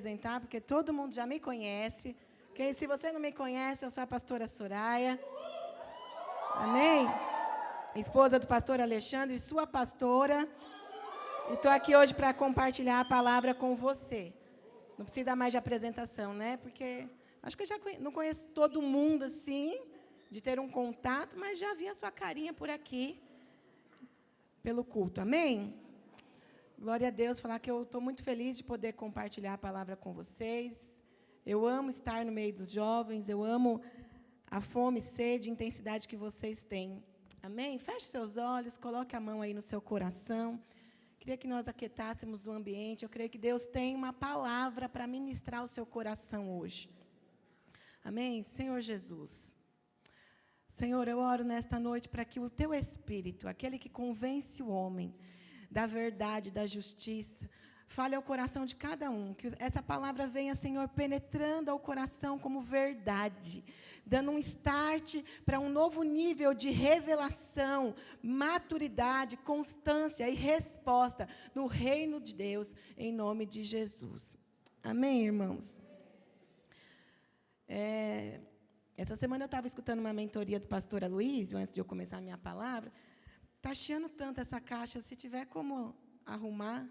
apresentar, porque todo mundo já me conhece. Se você não me conhece, eu sou a pastora Soraya. Amém? Esposa do pastor Alexandre, sua pastora. E estou aqui hoje para compartilhar a palavra com você. Não precisa mais de apresentação, né? Porque acho que eu já não conheço todo mundo assim, de ter um contato, mas já vi a sua carinha por aqui, pelo culto. Amém? Glória a Deus, falar que eu estou muito feliz de poder compartilhar a palavra com vocês. Eu amo estar no meio dos jovens, eu amo a fome, sede, intensidade que vocês têm. Amém? Feche seus olhos, coloque a mão aí no seu coração. Queria que nós aquietássemos o ambiente. Eu creio que Deus tem uma palavra para ministrar o seu coração hoje. Amém? Senhor Jesus. Senhor, eu oro nesta noite para que o teu Espírito, aquele que convence o homem da verdade, da justiça, fale ao coração de cada um, que essa palavra venha, Senhor, penetrando ao coração como verdade, dando um start para um novo nível de revelação, maturidade, constância e resposta no reino de Deus, em nome de Jesus. Amém, irmãos? Essa semana eu estava escutando uma mentoria do pastor Aloysio, antes de eu começar a minha palavra. Está chiando tanto essa caixa, se tiver como arrumar.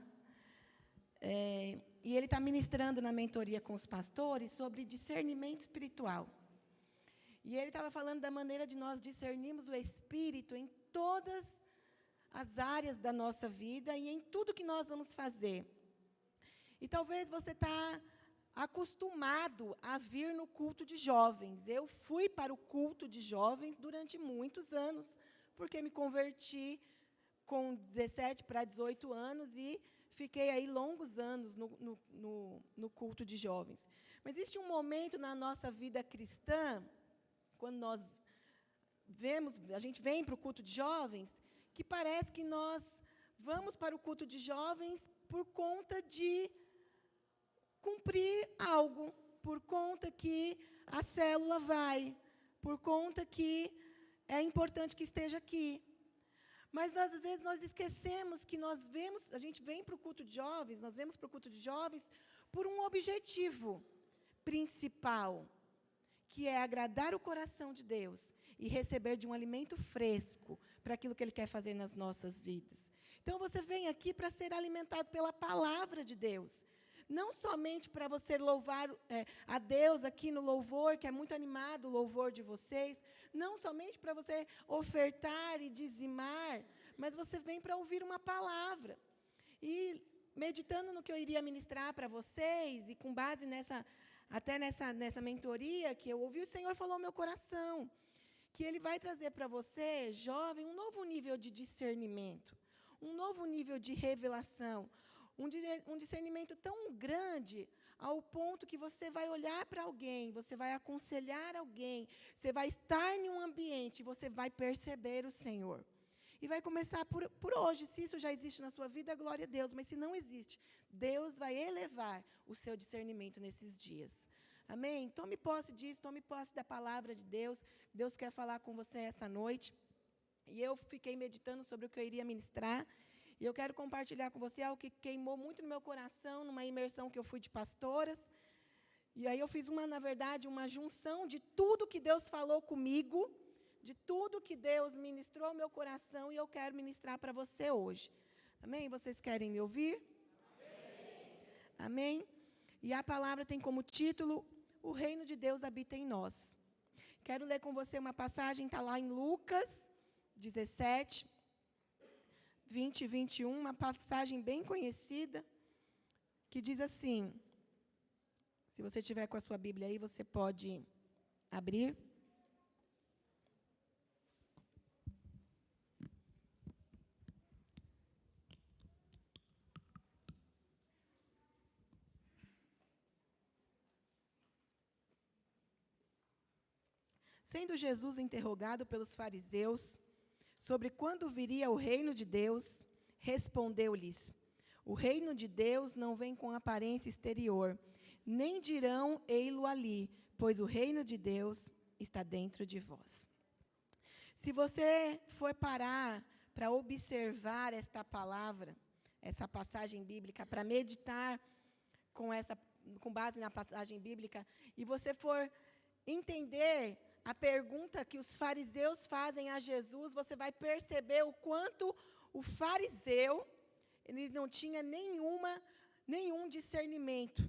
E ele está ministrando na mentoria com os pastores sobre discernimento espiritual. E ele estava falando da maneira de nós discernirmos o Espírito em todas as áreas da nossa vida e em tudo que nós vamos fazer. E talvez você está acostumado a vir no culto de jovens. Eu fui para o culto de jovens durante muitos anos, porque me converti com 17 para 18 anos e fiquei aí longos anos no culto de jovens. Mas existe um momento na nossa vida cristã, quando a gente vem para o culto de jovens, que parece que nós vamos para o culto de jovens por conta de cumprir algo, por conta que a célula vai, por conta que é importante que esteja aqui. Mas, às vezes, nós esquecemos que a gente vem para o culto de jovens, nós vemos para o culto de jovens por um objetivo principal, que é agradar o coração de Deus e receber de um alimento fresco para aquilo que Ele quer fazer nas nossas vidas. Então, você vem aqui para ser alimentado pela palavra de Deus. Não somente para você louvar a Deus aqui no louvor, que é muito animado o louvor de vocês, não somente para você ofertar e dizimar, mas você vem para ouvir uma palavra. E meditando no que eu iria ministrar para vocês, e com base nessa mentoria que eu ouvi, o Senhor falou ao meu coração, que Ele vai trazer para você, jovem, um novo nível de discernimento, um novo nível de revelação, um discernimento tão grande ao ponto que você vai olhar para alguém, você vai aconselhar alguém, você vai estar em um ambiente, você vai perceber o Senhor. E vai começar por hoje. Se isso já existe na sua vida, glória a Deus. Mas se não existe, Deus vai elevar o seu discernimento nesses dias. Amém? Tome posse disso, tome posse da palavra de Deus. Deus quer falar com você essa noite. E eu fiquei meditando sobre o que eu iria ministrar. E eu quero compartilhar com você algo que queimou muito no meu coração, numa imersão que eu fui de pastoras. E aí eu fiz, na verdade, uma junção de tudo que Deus falou comigo, de tudo que Deus ministrou ao meu coração, e eu quero ministrar para você hoje. Amém? Vocês querem me ouvir? Amém. Amém? E a palavra tem como título, O Reino de Deus habita em nós. Quero ler com você uma passagem, está lá em Lucas 17, 20 e 21, uma passagem bem conhecida, que diz assim, se você tiver com a sua Bíblia aí, você pode abrir. Sendo Jesus interrogado pelos fariseus sobre quando viria o reino de Deus, respondeu-lhes, o reino de Deus não vem com aparência exterior, nem dirão ei-lo ali, pois o reino de Deus está dentro de vós. Se você for parar para observar esta palavra, essa passagem bíblica, para meditar com base na passagem bíblica, e você for entender a pergunta que os fariseus fazem a Jesus, você vai perceber o quanto o fariseu, ele não tinha nenhum discernimento,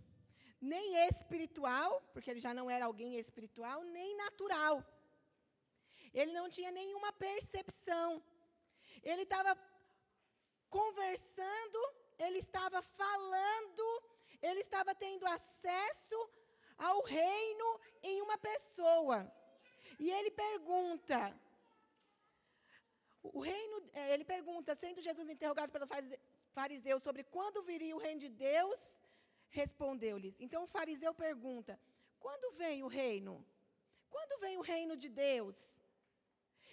nem espiritual, porque ele já não era alguém espiritual, nem natural. Ele não tinha nenhuma percepção. Ele estava conversando, ele estava falando, ele estava tendo acesso ao reino em uma pessoa. E ele pergunta, sendo Jesus interrogado pelos fariseus sobre quando viria o reino de Deus, respondeu-lhes. Então o fariseu pergunta, quando vem o reino? Quando vem o reino de Deus?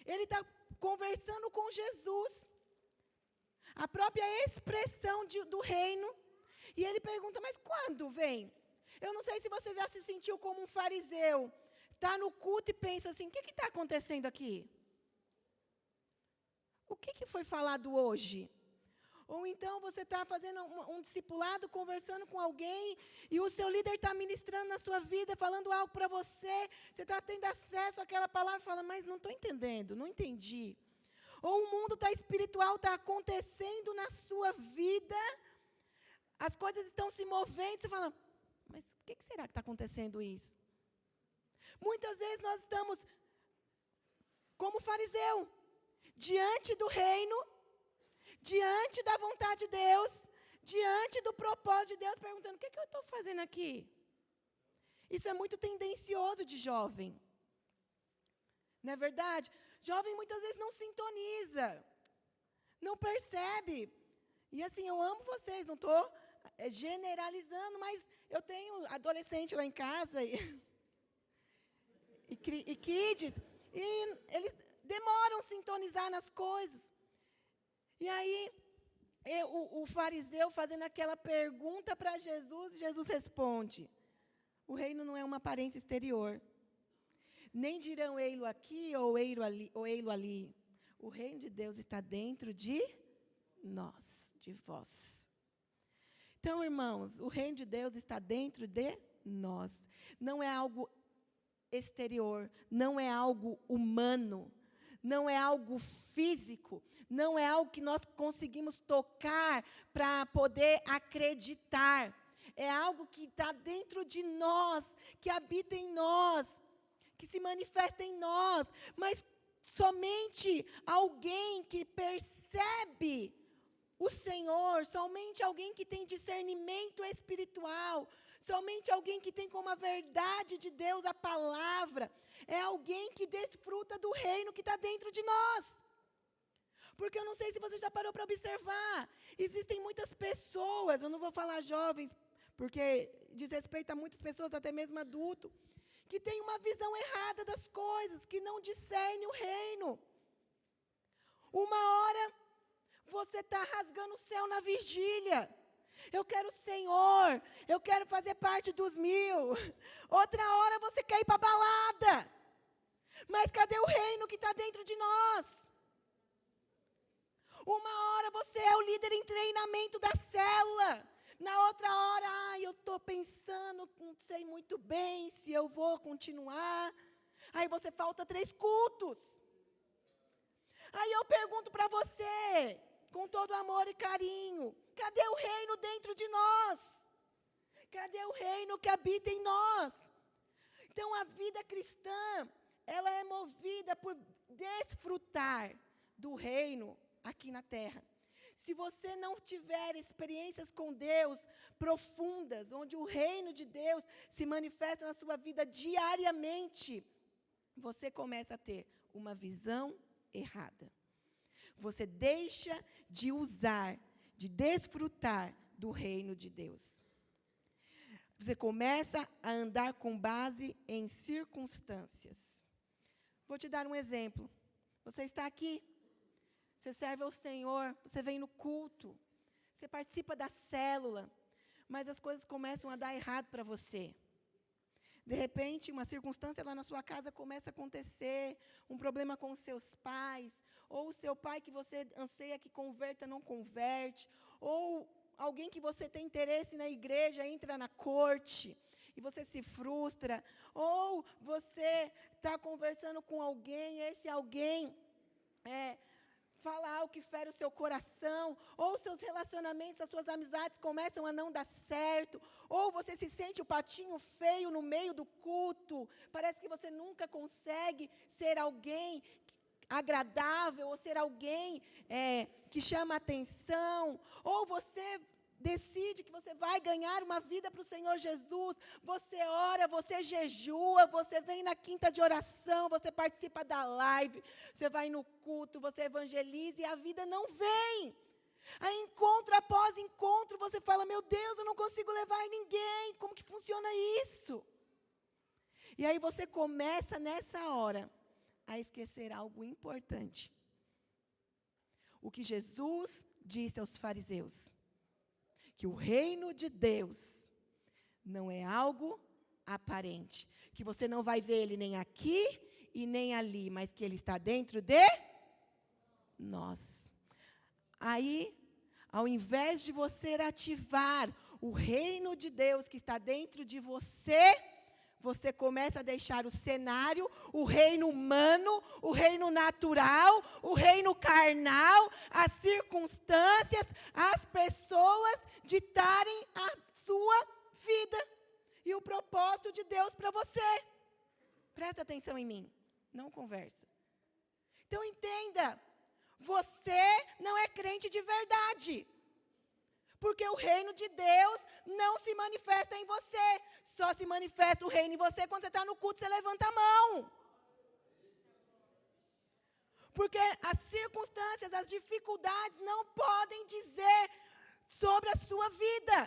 Ele está conversando com Jesus. A própria expressão do reino. E ele pergunta, mas quando vem? Eu não sei se você já se sentiu como um fariseu. Está no culto e pensa assim, o que está acontecendo aqui? O que foi falado hoje? Ou então você está fazendo um discipulado, conversando com alguém, e o seu líder está ministrando na sua vida, falando algo para você, você está tendo acesso àquela palavra e fala, mas não estou entendendo, não entendi. Ou o mundo está espiritual, está acontecendo na sua vida, as coisas estão se movendo, você fala, mas o que será que está acontecendo isso? Muitas vezes nós estamos, como fariseu, diante do reino, diante da vontade de Deus, diante do propósito de Deus, perguntando, o que eu estou fazendo aqui? Isso é muito tendencioso de jovem. Não é verdade? Jovem muitas vezes não sintoniza, não percebe. E assim, eu amo vocês, não estou generalizando, mas eu tenho adolescente lá em casa e kids, e eles demoram a sintonizar nas coisas. E aí, o fariseu fazendo aquela pergunta para Jesus, Jesus responde, o reino não é uma aparência exterior. Nem dirão ei-lo aqui ou ei-lo ali. O reino de Deus está dentro de nós, de vós. Então, irmãos, o reino de Deus está dentro de nós. Não é algo exterior, não é algo humano, não é algo físico, não é algo que nós conseguimos tocar para poder acreditar. É algo que está dentro de nós, que habita em nós, que se manifesta em nós, mas somente alguém que percebe o Senhor, somente alguém que tem discernimento espiritual, somente alguém que tem como a verdade de Deus a palavra, é alguém que desfruta do reino que está dentro de nós. Porque eu não sei se você já parou para observar, existem muitas pessoas, eu não vou falar jovens, porque diz respeito a muitas pessoas, até mesmo adultos, que tem uma visão errada das coisas, que não discerne o reino. Uma hora, você está rasgando o céu na vigília. Eu quero o Senhor, eu quero fazer parte dos 1000. Outra hora, você quer ir para a balada. Mas cadê o reino que está dentro de nós? Uma hora, você é o líder em treinamento da célula. Na outra hora, eu estou pensando, não sei muito bem se eu vou continuar. Aí você falta 3 cultos. Aí eu pergunto para você, com todo amor e carinho, cadê o reino dentro de nós? Cadê o reino que habita em nós? Então a vida cristã, ela é movida por desfrutar do reino aqui na terra. Se você não tiver experiências com Deus profundas, onde o reino de Deus se manifesta na sua vida diariamente, você começa a ter uma visão errada. Você deixa de usar, de desfrutar do reino de Deus. Você começa a andar com base em circunstâncias. Vou te dar um exemplo. Você está aqui, você serve ao Senhor, você vem no culto, você participa da célula, mas as coisas começam a dar errado para você. De repente, uma circunstância lá na sua casa começa a acontecer, um problema com os seus pais, ou o seu pai que você anseia que converta, não converte, ou alguém que você tem interesse na igreja entra na corte e você se frustra, ou você está conversando com alguém, esse alguém fala algo que fere o seu coração, ou seus relacionamentos, as suas amizades começam a não dar certo, ou você se sente o patinho feio no meio do culto, parece que você nunca consegue ser alguém agradável, ou ser alguém que chama atenção, ou você decide que você vai ganhar uma vida para o Senhor Jesus, você ora, você jejua, você vem na quinta de oração, você participa da live, você vai no culto, você evangeliza e a vida não vem. Aí encontro após encontro, você fala, meu Deus, eu não consigo levar ninguém, como que funciona isso? E aí você começa nessa hora a esquecer algo importante. O que Jesus disse aos fariseus, que o reino de Deus não é algo aparente, que você não vai ver ele nem aqui e nem ali, mas que ele está dentro de nós. Aí, ao invés de você ativar o reino de Deus que está dentro de você, você começa a deixar o cenário, o reino humano, o reino natural, o reino carnal, as circunstâncias, as pessoas ditarem a sua vida e o propósito de Deus para você. Presta atenção em mim, não conversa. Então entenda, você não é crente de verdade. Porque o reino de Deus não se manifesta em você. Só se manifesta o reino em você quando você está no culto, você levanta a mão. Porque as circunstâncias, as dificuldades não podem dizer sobre a sua vida.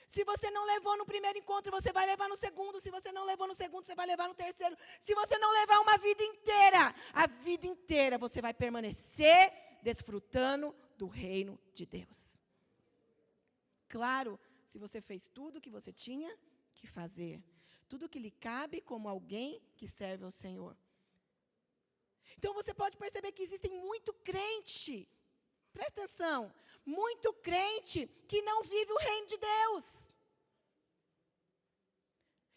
Se você não levou no primeiro encontro, você vai levar no segundo. Se você não levou no segundo, você vai levar no terceiro. Se você não levar uma vida inteira, a vida inteira você vai permanecer desfrutando do reino de Deus. Claro, se você fez tudo o que você tinha que fazer, tudo que lhe cabe como alguém que serve ao Senhor. Então você pode perceber que existem muito crente, presta atenção, muito crente que não vive o reino de Deus.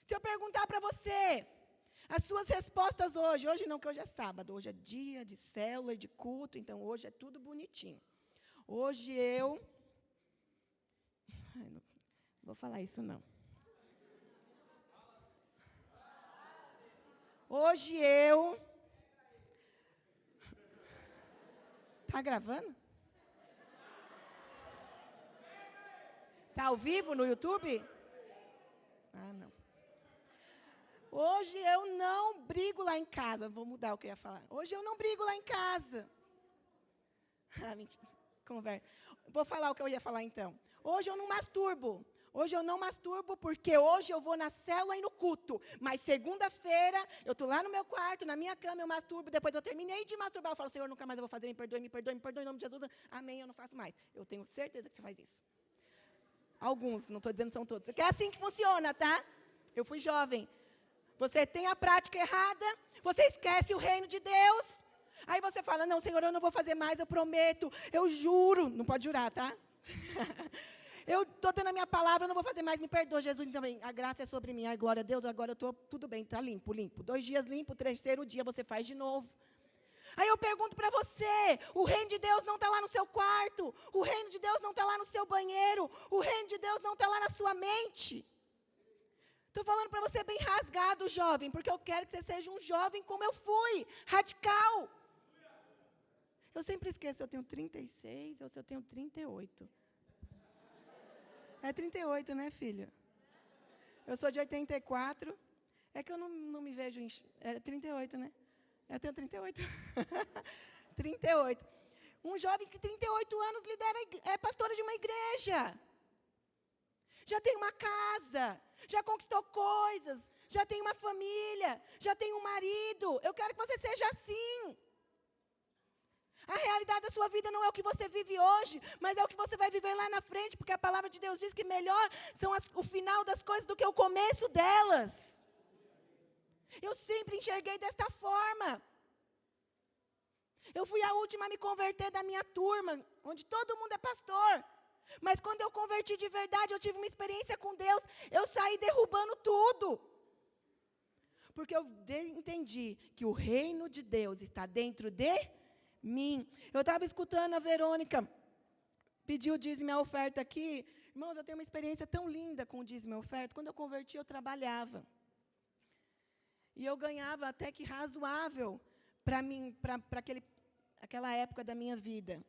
Se eu perguntar para você, as suas respostas hoje não, que hoje é sábado, hoje é dia de célula, de culto, então hoje é tudo bonitinho. Hoje eu... não vou falar isso não. Hoje eu... Tá gravando? Tá ao vivo no YouTube? Ah, não. Hoje eu não brigo lá em casa. Vou mudar o que eu ia falar. Hoje eu não brigo lá em casa. Ah, mentira. Conversa. Vou falar o que eu ia falar então. Hoje eu não masturbo. Hoje eu não masturbo porque hoje eu vou na célula e no culto. Mas segunda-feira eu estou lá no meu quarto, na minha cama, eu masturbo. Depois eu terminei de masturbar. Eu falo, Senhor, nunca mais eu vou fazer. Me perdoe, me perdoe, me perdoe. Em nome de Jesus. Amém, eu não faço mais. Eu tenho certeza que você faz isso. Alguns, não estou dizendo que são todos. Porque é assim que funciona, tá? Eu fui jovem. Você tem a prática errada, você esquece o reino de Deus. Aí você fala, não, Senhor, eu não vou fazer mais, eu prometo, eu juro. Não pode jurar, tá? Eu estou dando a minha palavra, eu não vou fazer mais, me perdoa, Jesus, também. A graça é sobre mim, ai, glória a Deus, agora eu estou, tudo bem, está limpo, limpo. 2 dias limpo, 3º dia você faz de novo. Aí eu pergunto para você, o reino de Deus não está lá no seu quarto, o reino de Deus não está lá no seu banheiro, o reino de Deus não está lá na sua mente. Estou falando para você bem rasgado, jovem, porque eu quero que você seja um jovem como eu fui, radical. Eu sempre esqueço se eu tenho 36 ou se eu tenho 38. É 38, né, filho? Eu sou de 84. É que eu não me vejo em... É 38, né? Eu tenho 38. 38. Um jovem que 38 anos lidera, é pastora de uma igreja. Já tem uma casa, já conquistou coisas, já tem uma família, já tem um marido. Eu quero que você seja assim. A realidade da sua vida não é o que você vive hoje, mas é o que você vai viver lá na frente, porque a palavra de Deus diz que melhor são o final das coisas do que o começo delas. Eu sempre enxerguei desta forma. Eu fui a última a me converter da minha turma, onde todo mundo é pastor. Mas quando eu converti de verdade, eu tive uma experiência com Deus, eu saí derrubando tudo. Porque eu entendi que o reino de Deus está dentro de mim. Eu estava escutando a Verônica, pediu o dízimo e a oferta aqui. Irmãos, eu tenho uma experiência tão linda com o dízimo e a oferta. Quando eu converti, eu trabalhava. E eu ganhava até que razoável para mim, para aquela época da minha vida.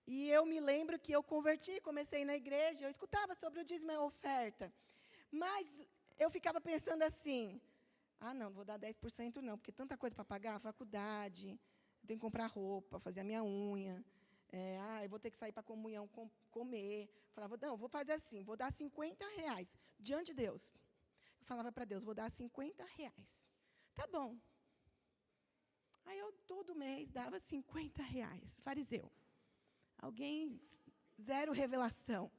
E eu me lembro que eu converti, comecei na igreja, eu escutava sobre o dízimo e a oferta. Mas eu ficava pensando assim, não vou dar 10% não, porque tanta coisa para pagar, faculdade, eu tenho que comprar roupa, fazer a minha unha, eu vou ter que sair para a comunhão comer. Falava, não, vou fazer assim, vou dar R$50 diante de Deus. Eu falava para Deus, vou dar R$50. Tá bom. Aí eu todo mês dava R$50, fariseu. Alguém, zero revelação.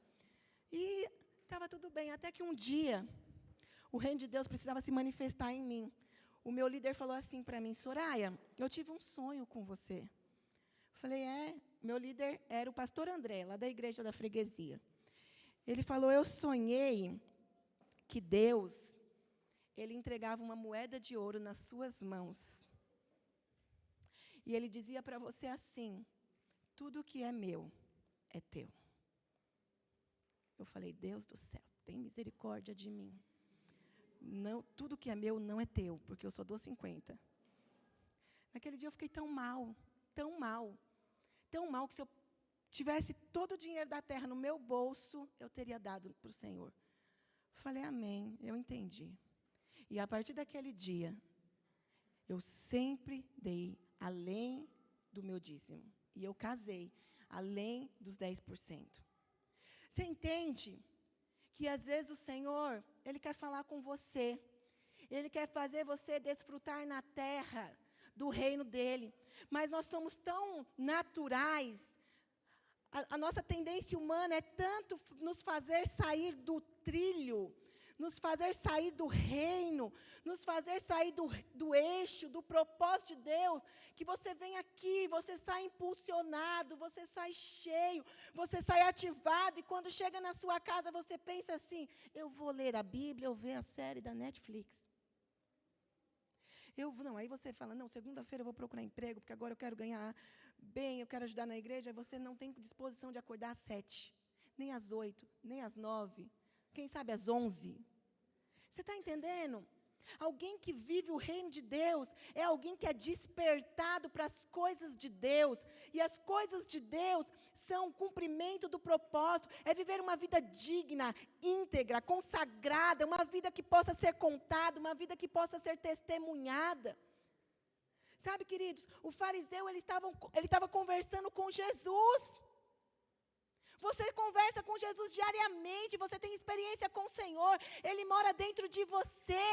E estava tudo bem, até que um dia, o reino de Deus precisava se manifestar em mim. O meu líder falou assim para mim, Soraya, eu tive um sonho com você. Eu falei, meu líder era o pastor André, lá da igreja da freguesia. Ele falou, eu sonhei que Deus, ele entregava uma moeda de ouro nas suas mãos. E ele dizia para você assim, tudo que é meu é teu. Eu falei, Deus do céu, tem misericórdia de mim. Não, tudo que é meu não é teu, porque eu só dou 50. Naquele dia eu fiquei tão mal, que se eu tivesse todo o dinheiro da terra no meu bolso, eu teria dado para o Senhor. Falei, amém, eu entendi. E a partir daquele dia, eu sempre dei além do meu dízimo. E eu casei além dos 10%. Você entende que às vezes o Senhor, Ele quer falar com você. Ele quer fazer você desfrutar na terra do reino dEle. Mas nós somos tão naturais. A nossa tendência humana é tanto nos fazer sair do trilho, nos fazer sair do reino, nos fazer sair do eixo, do propósito de Deus, que você vem aqui, você sai impulsionado, você sai cheio, você sai ativado, e quando chega na sua casa, você pensa assim, eu vou ler a Bíblia, eu vou ver a série da Netflix. Aí você fala, não, segunda-feira eu vou procurar emprego, porque agora eu quero ganhar bem, eu quero ajudar na igreja, e você não tem disposição de acordar às 7, nem às 8, nem às 9, quem sabe às 11. Você está entendendo? Alguém que vive o reino de Deus é alguém que é despertado para as coisas de Deus. E as coisas de Deus são o cumprimento do propósito, é viver uma vida digna, íntegra, consagrada, uma vida que possa ser contada, uma vida que possa ser testemunhada. Sabe, queridos, o fariseu, ele estava conversando com Jesus. Você conversa com Jesus diariamente, você tem experiência com o Senhor, Ele mora dentro de você.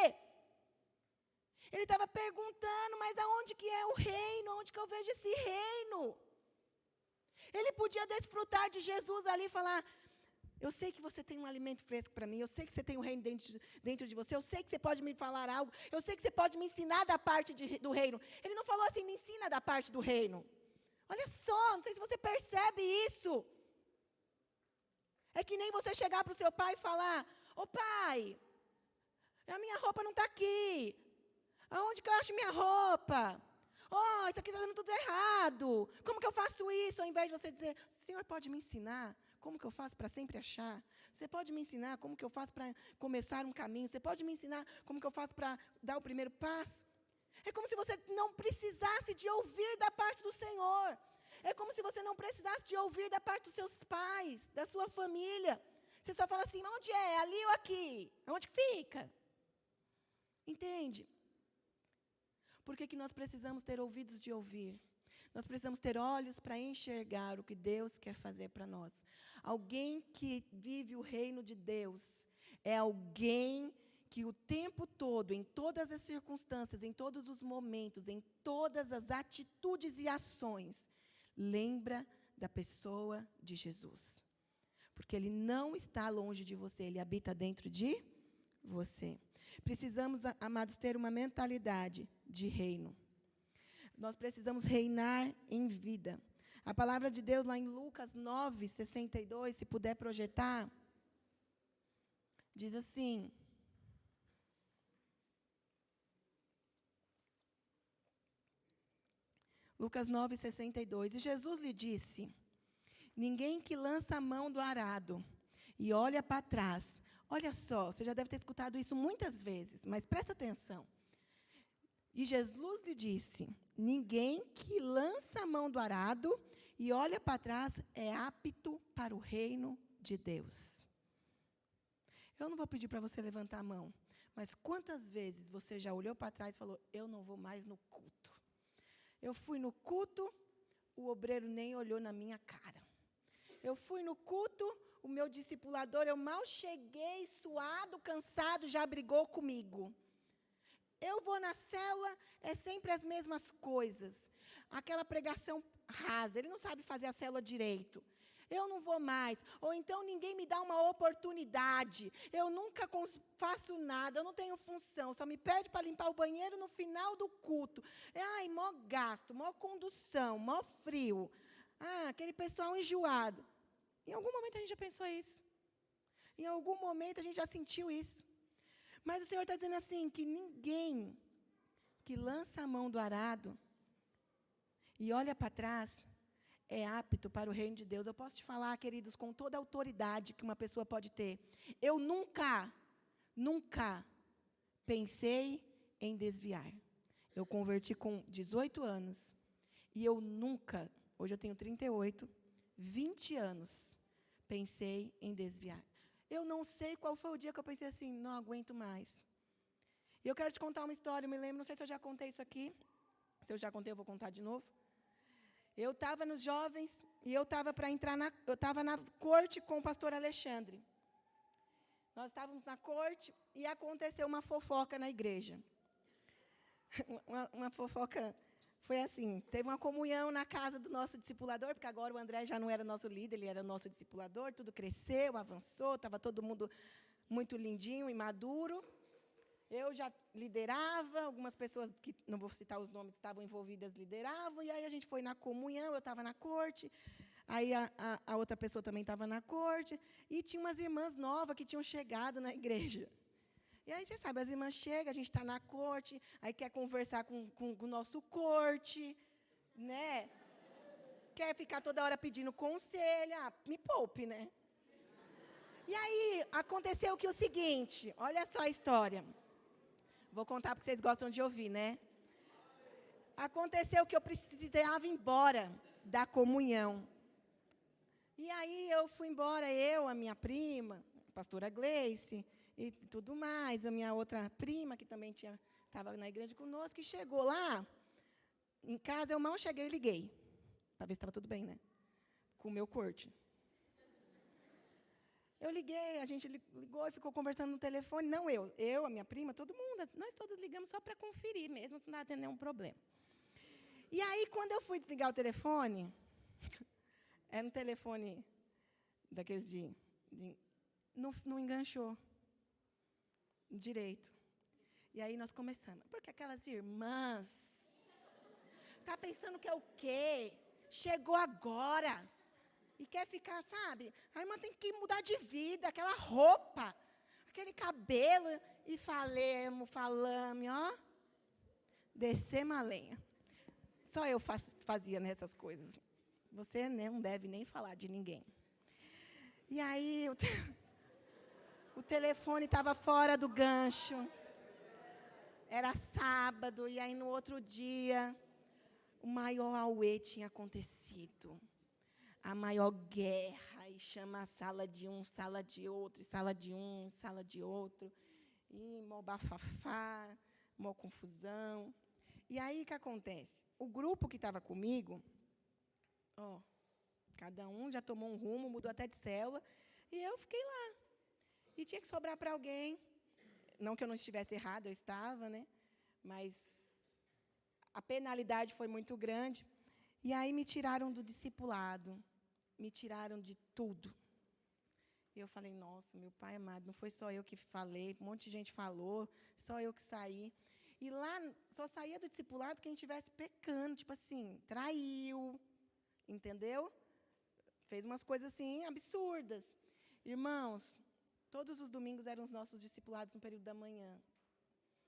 Ele estava perguntando, mas aonde que é o reino? Onde que eu vejo esse reino? Ele podia desfrutar de Jesus ali e falar, eu sei que você tem um alimento fresco para mim, eu sei que você tem um reino dentro de você, eu sei que você pode me falar algo, eu sei que você pode me ensinar da parte do reino. Ele não falou assim, me ensina da parte do reino. Olha só, não sei se você percebe isso. É que nem você chegar para o seu pai e falar, ô pai, a minha roupa não está aqui. Aonde que eu acho minha roupa? Isso aqui está dando tudo errado. Como que eu faço isso? Ao invés de você dizer, o senhor pode me ensinar como que eu faço para sempre achar? Você pode me ensinar como que eu faço para começar um caminho? Você pode me ensinar como que eu faço para dar o primeiro passo? É como se você não precisasse de ouvir da parte do Senhor. É como se você não precisasse de ouvir da parte dos seus pais, da sua família. Você só fala assim, onde é? Ali ou aqui? Onde que fica? Entende? Por que nós precisamos ter ouvidos de ouvir? Nós precisamos ter olhos para enxergar o que Deus quer fazer para nós. Alguém que vive o reino de Deus é alguém que o tempo todo, em todas as circunstâncias, em todos os momentos, em todas as atitudes e ações, lembra da pessoa de Jesus. Porque Ele não está longe de você, Ele habita dentro de você. Precisamos, amados, ter uma mentalidade de reino. Nós precisamos reinar em vida. A palavra de Deus lá em Lucas 9:62, se puder projetar, diz assim: Lucas 9:62, e Jesus lhe disse: ninguém que lança a mão do arado e olha para trás. Olha só, você já deve ter escutado isso muitas vezes, mas presta atenção. E Jesus lhe disse: ninguém que lança a mão do arado e olha para trás é apto para o reino de Deus. Eu não vou pedir para você levantar a mão, mas quantas vezes você já olhou para trás e falou: eu não vou mais no culto. Eu fui no culto, o obreiro nem olhou na minha cara. Eu fui no culto, o meu discipulador, eu mal cheguei, suado, cansado, já brigou comigo. Eu vou na célula, é sempre as mesmas coisas. Aquela pregação rasa, ele não sabe fazer a célula direito. Eu não vou mais. Ou então ninguém me dá uma oportunidade. Eu nunca faço nada, eu não tenho função. Só me pede para limpar o banheiro no final do culto. Ai, mó gasto, mó condução, mó frio. Ah, aquele pessoal enjoado. Em algum momento a gente já pensou isso. Em algum momento a gente já sentiu isso. Mas o Senhor está dizendo assim, que ninguém que lança a mão do arado e olha para trás é apto para o reino de Deus. Eu posso te falar, queridos, com toda a autoridade que uma pessoa pode ter. Eu nunca pensei em desviar. Eu converti com 18 anos. E eu nunca, hoje eu tenho 38, 20 anos, pensei em desviar. Eu não sei qual foi o dia que eu pensei assim, não aguento mais. E eu quero te contar uma história, eu me lembro, não sei se eu já contei isso aqui. Se eu já contei, eu vou contar de novo. Eu estava nos jovens e eu estava para entrar eu estava na corte com o pastor Alexandre. Nós estávamos na corte e aconteceu uma fofoca na igreja. Uma fofoca foi assim, teve uma comunhão na casa do nosso discipulador, porque agora o André já não era nosso líder, ele era nosso discipulador, tudo cresceu, avançou, estava todo mundo muito lindinho e maduro. Eu já liderava, algumas pessoas, que não vou citar os nomes, estavam envolvidas, lideravam, e aí a gente foi na comunhão, eu estava na corte, aí a outra pessoa também estava na corte, e tinha umas irmãs novas que tinham chegado na igreja. E aí, você sabe, as irmãs chegam, a gente está na corte, aí quer conversar com o nosso corte, né? Quer ficar toda hora pedindo conselho, me poupe, né? E aí, aconteceu que o seguinte, olha só a história. Vou contar porque vocês gostam de ouvir, né? Aconteceu que eu precisava ir embora da comunhão. E aí eu fui embora, a minha prima, a pastora Gleice, e tudo mais, a minha outra prima, que também estava na igreja conosco, que chegou lá, em casa, eu mal cheguei e liguei, para ver se estava tudo bem, né? Com o meu corte. Eu liguei, a gente ligou e ficou conversando no telefone. Não eu, a minha prima, todo mundo, nós todos ligamos só para conferir mesmo, se não estava tendo nenhum problema. E aí, quando eu fui desligar o telefone, era um telefone daqueles não enganchou direito. E aí nós começamos. Porque aquelas irmãs, tá pensando que é o quê? Chegou agora. E quer ficar, sabe? A irmã tem que mudar de vida, aquela roupa, aquele cabelo. E falamos, ó. Descemos a lenha. Só eu fazia nessas coisas. Você não deve nem falar de ninguém. E aí, o telefone estava fora do gancho. Era sábado, e aí no outro dia, o maior auê tinha acontecido. A maior guerra, e chama a sala de um, sala de outro, sala de um, sala de outro. E mó bafafá, mó confusão. E aí, o que acontece? O grupo que estava comigo, cada um já tomou um rumo, mudou até de célula, e eu fiquei lá. E tinha que sobrar para alguém. Não que eu não estivesse errada, eu estava, né? Mas a penalidade foi muito grande. E aí me tiraram do discipulado, me tiraram de tudo. E eu falei, nossa, meu pai amado, não foi só eu que falei, um monte de gente falou, só eu que saí. E lá só saía do discipulado quem estivesse pecando, tipo assim, traiu, entendeu? Fez umas coisas assim absurdas. Irmãos, todos os domingos eram os nossos discipulados no período da manhã.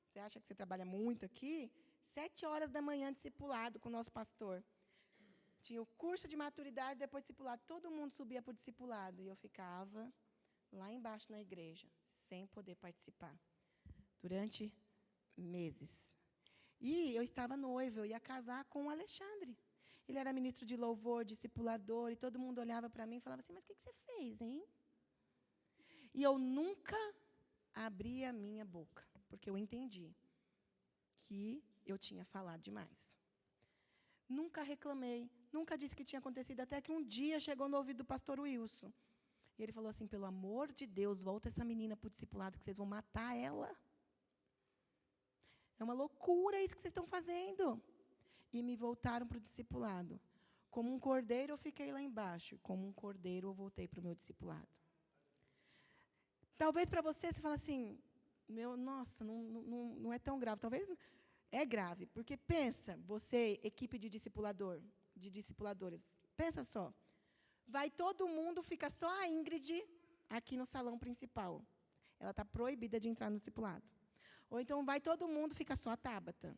Você acha que você trabalha muito aqui? 7 horas da manhã, discipulado com o nosso pastor. Tinha o curso de maturidade, depois discipulado. Todo mundo subia para o discipulado. E eu ficava lá embaixo na igreja, sem poder participar. Durante meses. E eu estava noiva, eu ia casar com o Alexandre. Ele era ministro de louvor, discipulador, e todo mundo olhava para mim e falava assim, mas o que você fez, hein? E eu nunca abri a minha boca, porque eu entendi que eu tinha falado demais. Nunca reclamei, nunca disse que tinha acontecido, até que um dia chegou no ouvido do pastor Wilson. E ele falou assim, pelo amor de Deus, volta essa menina para o discipulado, que vocês vão matar ela. É uma loucura isso que vocês estão fazendo. E me voltaram para o discipulado. Como um cordeiro, eu fiquei lá embaixo. Como um cordeiro, eu voltei para o meu discipulado. Talvez para você fale assim, nossa, não é tão grave. Talvez é grave, porque pensa, você, equipe de discipuladores, pensa só. Vai todo mundo, fica só a Ingrid aqui no salão principal. Ela está proibida de entrar no discipulado. Ou então vai todo mundo, fica só a Tabata.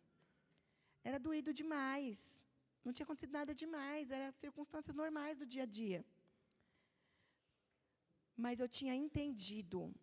Era doído demais. Não tinha acontecido nada demais, eram circunstâncias normais do dia a dia. Mas eu tinha entendido,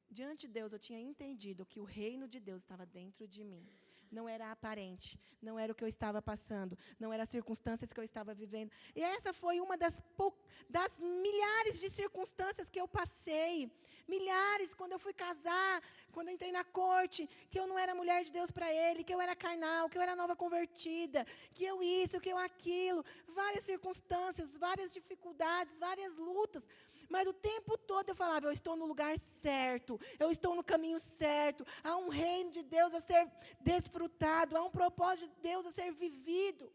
diante de Deus, eu tinha entendido que o reino de Deus estava dentro de mim. Não era aparente, não era o que eu estava passando, não eram as circunstâncias que eu estava vivendo. E essa foi uma das milhares de circunstâncias que eu passei. Milhares, quando eu fui casar, quando eu entrei na corte, que eu não era mulher de Deus para ele, que eu era carnal, que eu era nova convertida, que eu isso, que eu aquilo. Várias circunstâncias, várias dificuldades, várias lutas. Mas o tempo todo eu falava, eu estou no lugar certo, eu estou no caminho certo, há um reino de Deus a ser desfrutado, há um propósito de Deus a ser vivido.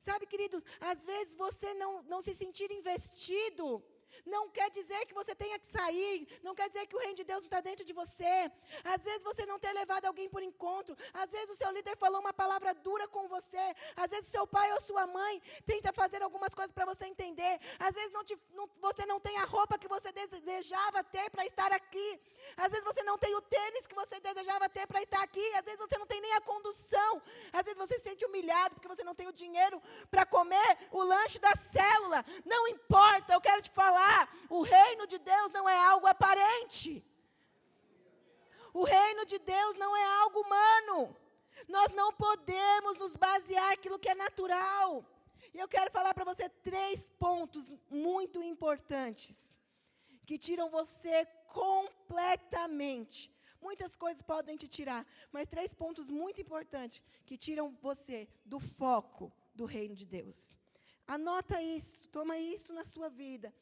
Sabe, queridos, às vezes você não se sentir investido, não quer dizer que você tenha que sair, não quer dizer que o reino de Deus não está dentro de você. Às vezes você não ter levado alguém por encontro, às vezes o seu líder falou uma palavra dura com você, às vezes seu pai ou sua mãe tenta fazer algumas coisas para você entender, às vezes você não tem a roupa que você desejava ter para estar aqui, às vezes você não tem o tênis que você desejava ter para estar aqui, às vezes você não tem nem a condução, às vezes você se sente humilhado porque você não tem o dinheiro para comer o lanche da célula. Não importa, eu quero te falar, o reino de Deus não é algo aparente. O reino de Deus não é algo humano. Nós não podemos nos basear naquilo que é natural. E eu quero falar para você 3 pontos muito importantes que tiram você completamente. Muitas coisas podem te tirar, mas 3 pontos muito importantes que tiram você do foco do reino de Deus. Anota isso, toma isso na sua vida,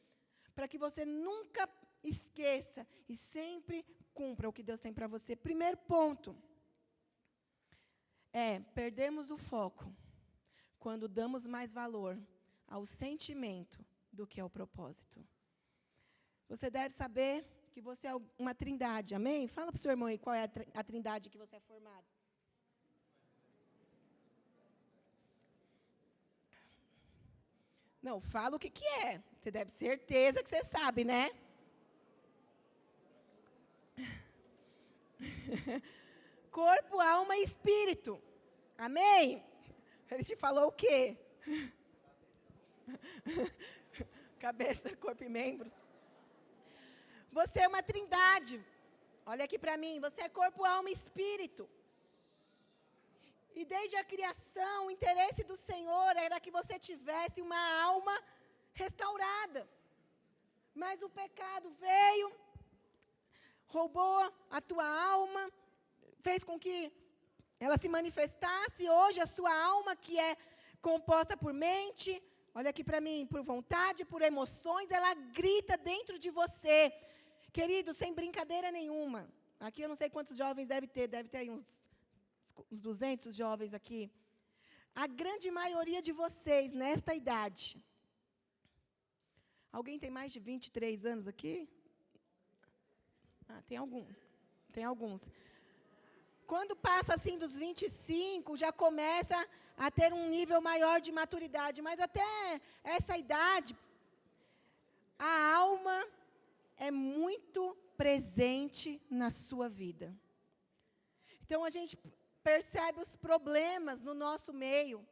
para que você nunca esqueça e sempre cumpra o que Deus tem para você. Primeiro ponto perdemos o foco quando damos mais valor ao sentimento do que ao propósito. Você deve saber que você é uma trindade, amém? Fala para o seu irmão aí qual é a trindade que você é formado. Não, fala o que é. Você deve ter certeza que você sabe, né? Corpo, alma e espírito. Amém? Ele te falou o quê? Cabeça, corpo e membros. Você é uma trindade. Olha aqui para mim. Você é corpo, alma e espírito. E desde a criação, o interesse do Senhor era que você tivesse uma alma restaurada. Mas o pecado veio, roubou a tua alma, fez com que ela se manifestasse. Hoje a sua alma, que é composta por mente, olha aqui para mim, por vontade, por emoções, ela grita dentro de você. Querido, sem brincadeira nenhuma. Aqui eu não sei quantos jovens deve ter aí uns 200 jovens aqui. A grande maioria de vocês, nesta idade. Alguém tem mais de 23 anos aqui? Tem alguns. Quando passa assim dos 25, já começa a ter um nível maior de maturidade. Mas até essa idade, a alma é muito presente na sua vida. Então, a gente percebe os problemas no nosso meio.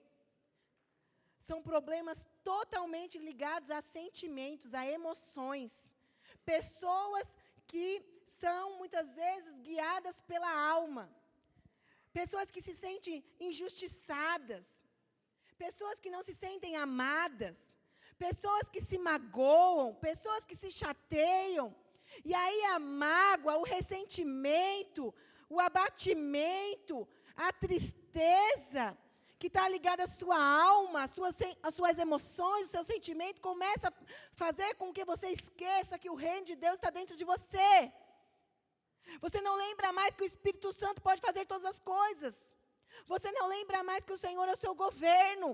São problemas totalmente ligados a sentimentos, a emoções. Pessoas que são, muitas vezes, guiadas pela alma. Pessoas que se sentem injustiçadas. Pessoas que não se sentem amadas. Pessoas que se magoam. Pessoas que se chateiam. E aí a mágoa, o ressentimento, o abatimento, a tristeza, que está ligada à sua alma, às suas emoções, os seus sentimentos, começa a fazer com que você esqueça que o reino de Deus está dentro de você. Você não lembra mais que o Espírito Santo pode fazer todas as coisas. Você não lembra mais que o Senhor é o seu governo.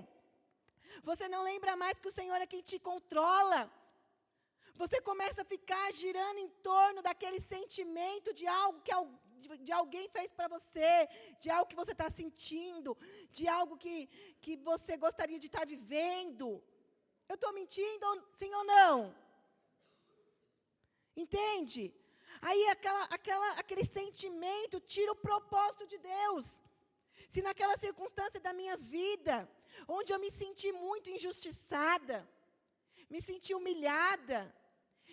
Você não lembra mais que o Senhor é quem te controla. Você começa a ficar girando em torno daquele sentimento de algo de alguém fez para você, de algo que você está sentindo, de algo que você gostaria de estar vivendo. Eu estou mentindo, sim ou não? Entende? Aí aquele sentimento tira o propósito de Deus. Se naquela circunstância da minha vida, onde eu me senti muito injustiçada, me senti humilhada,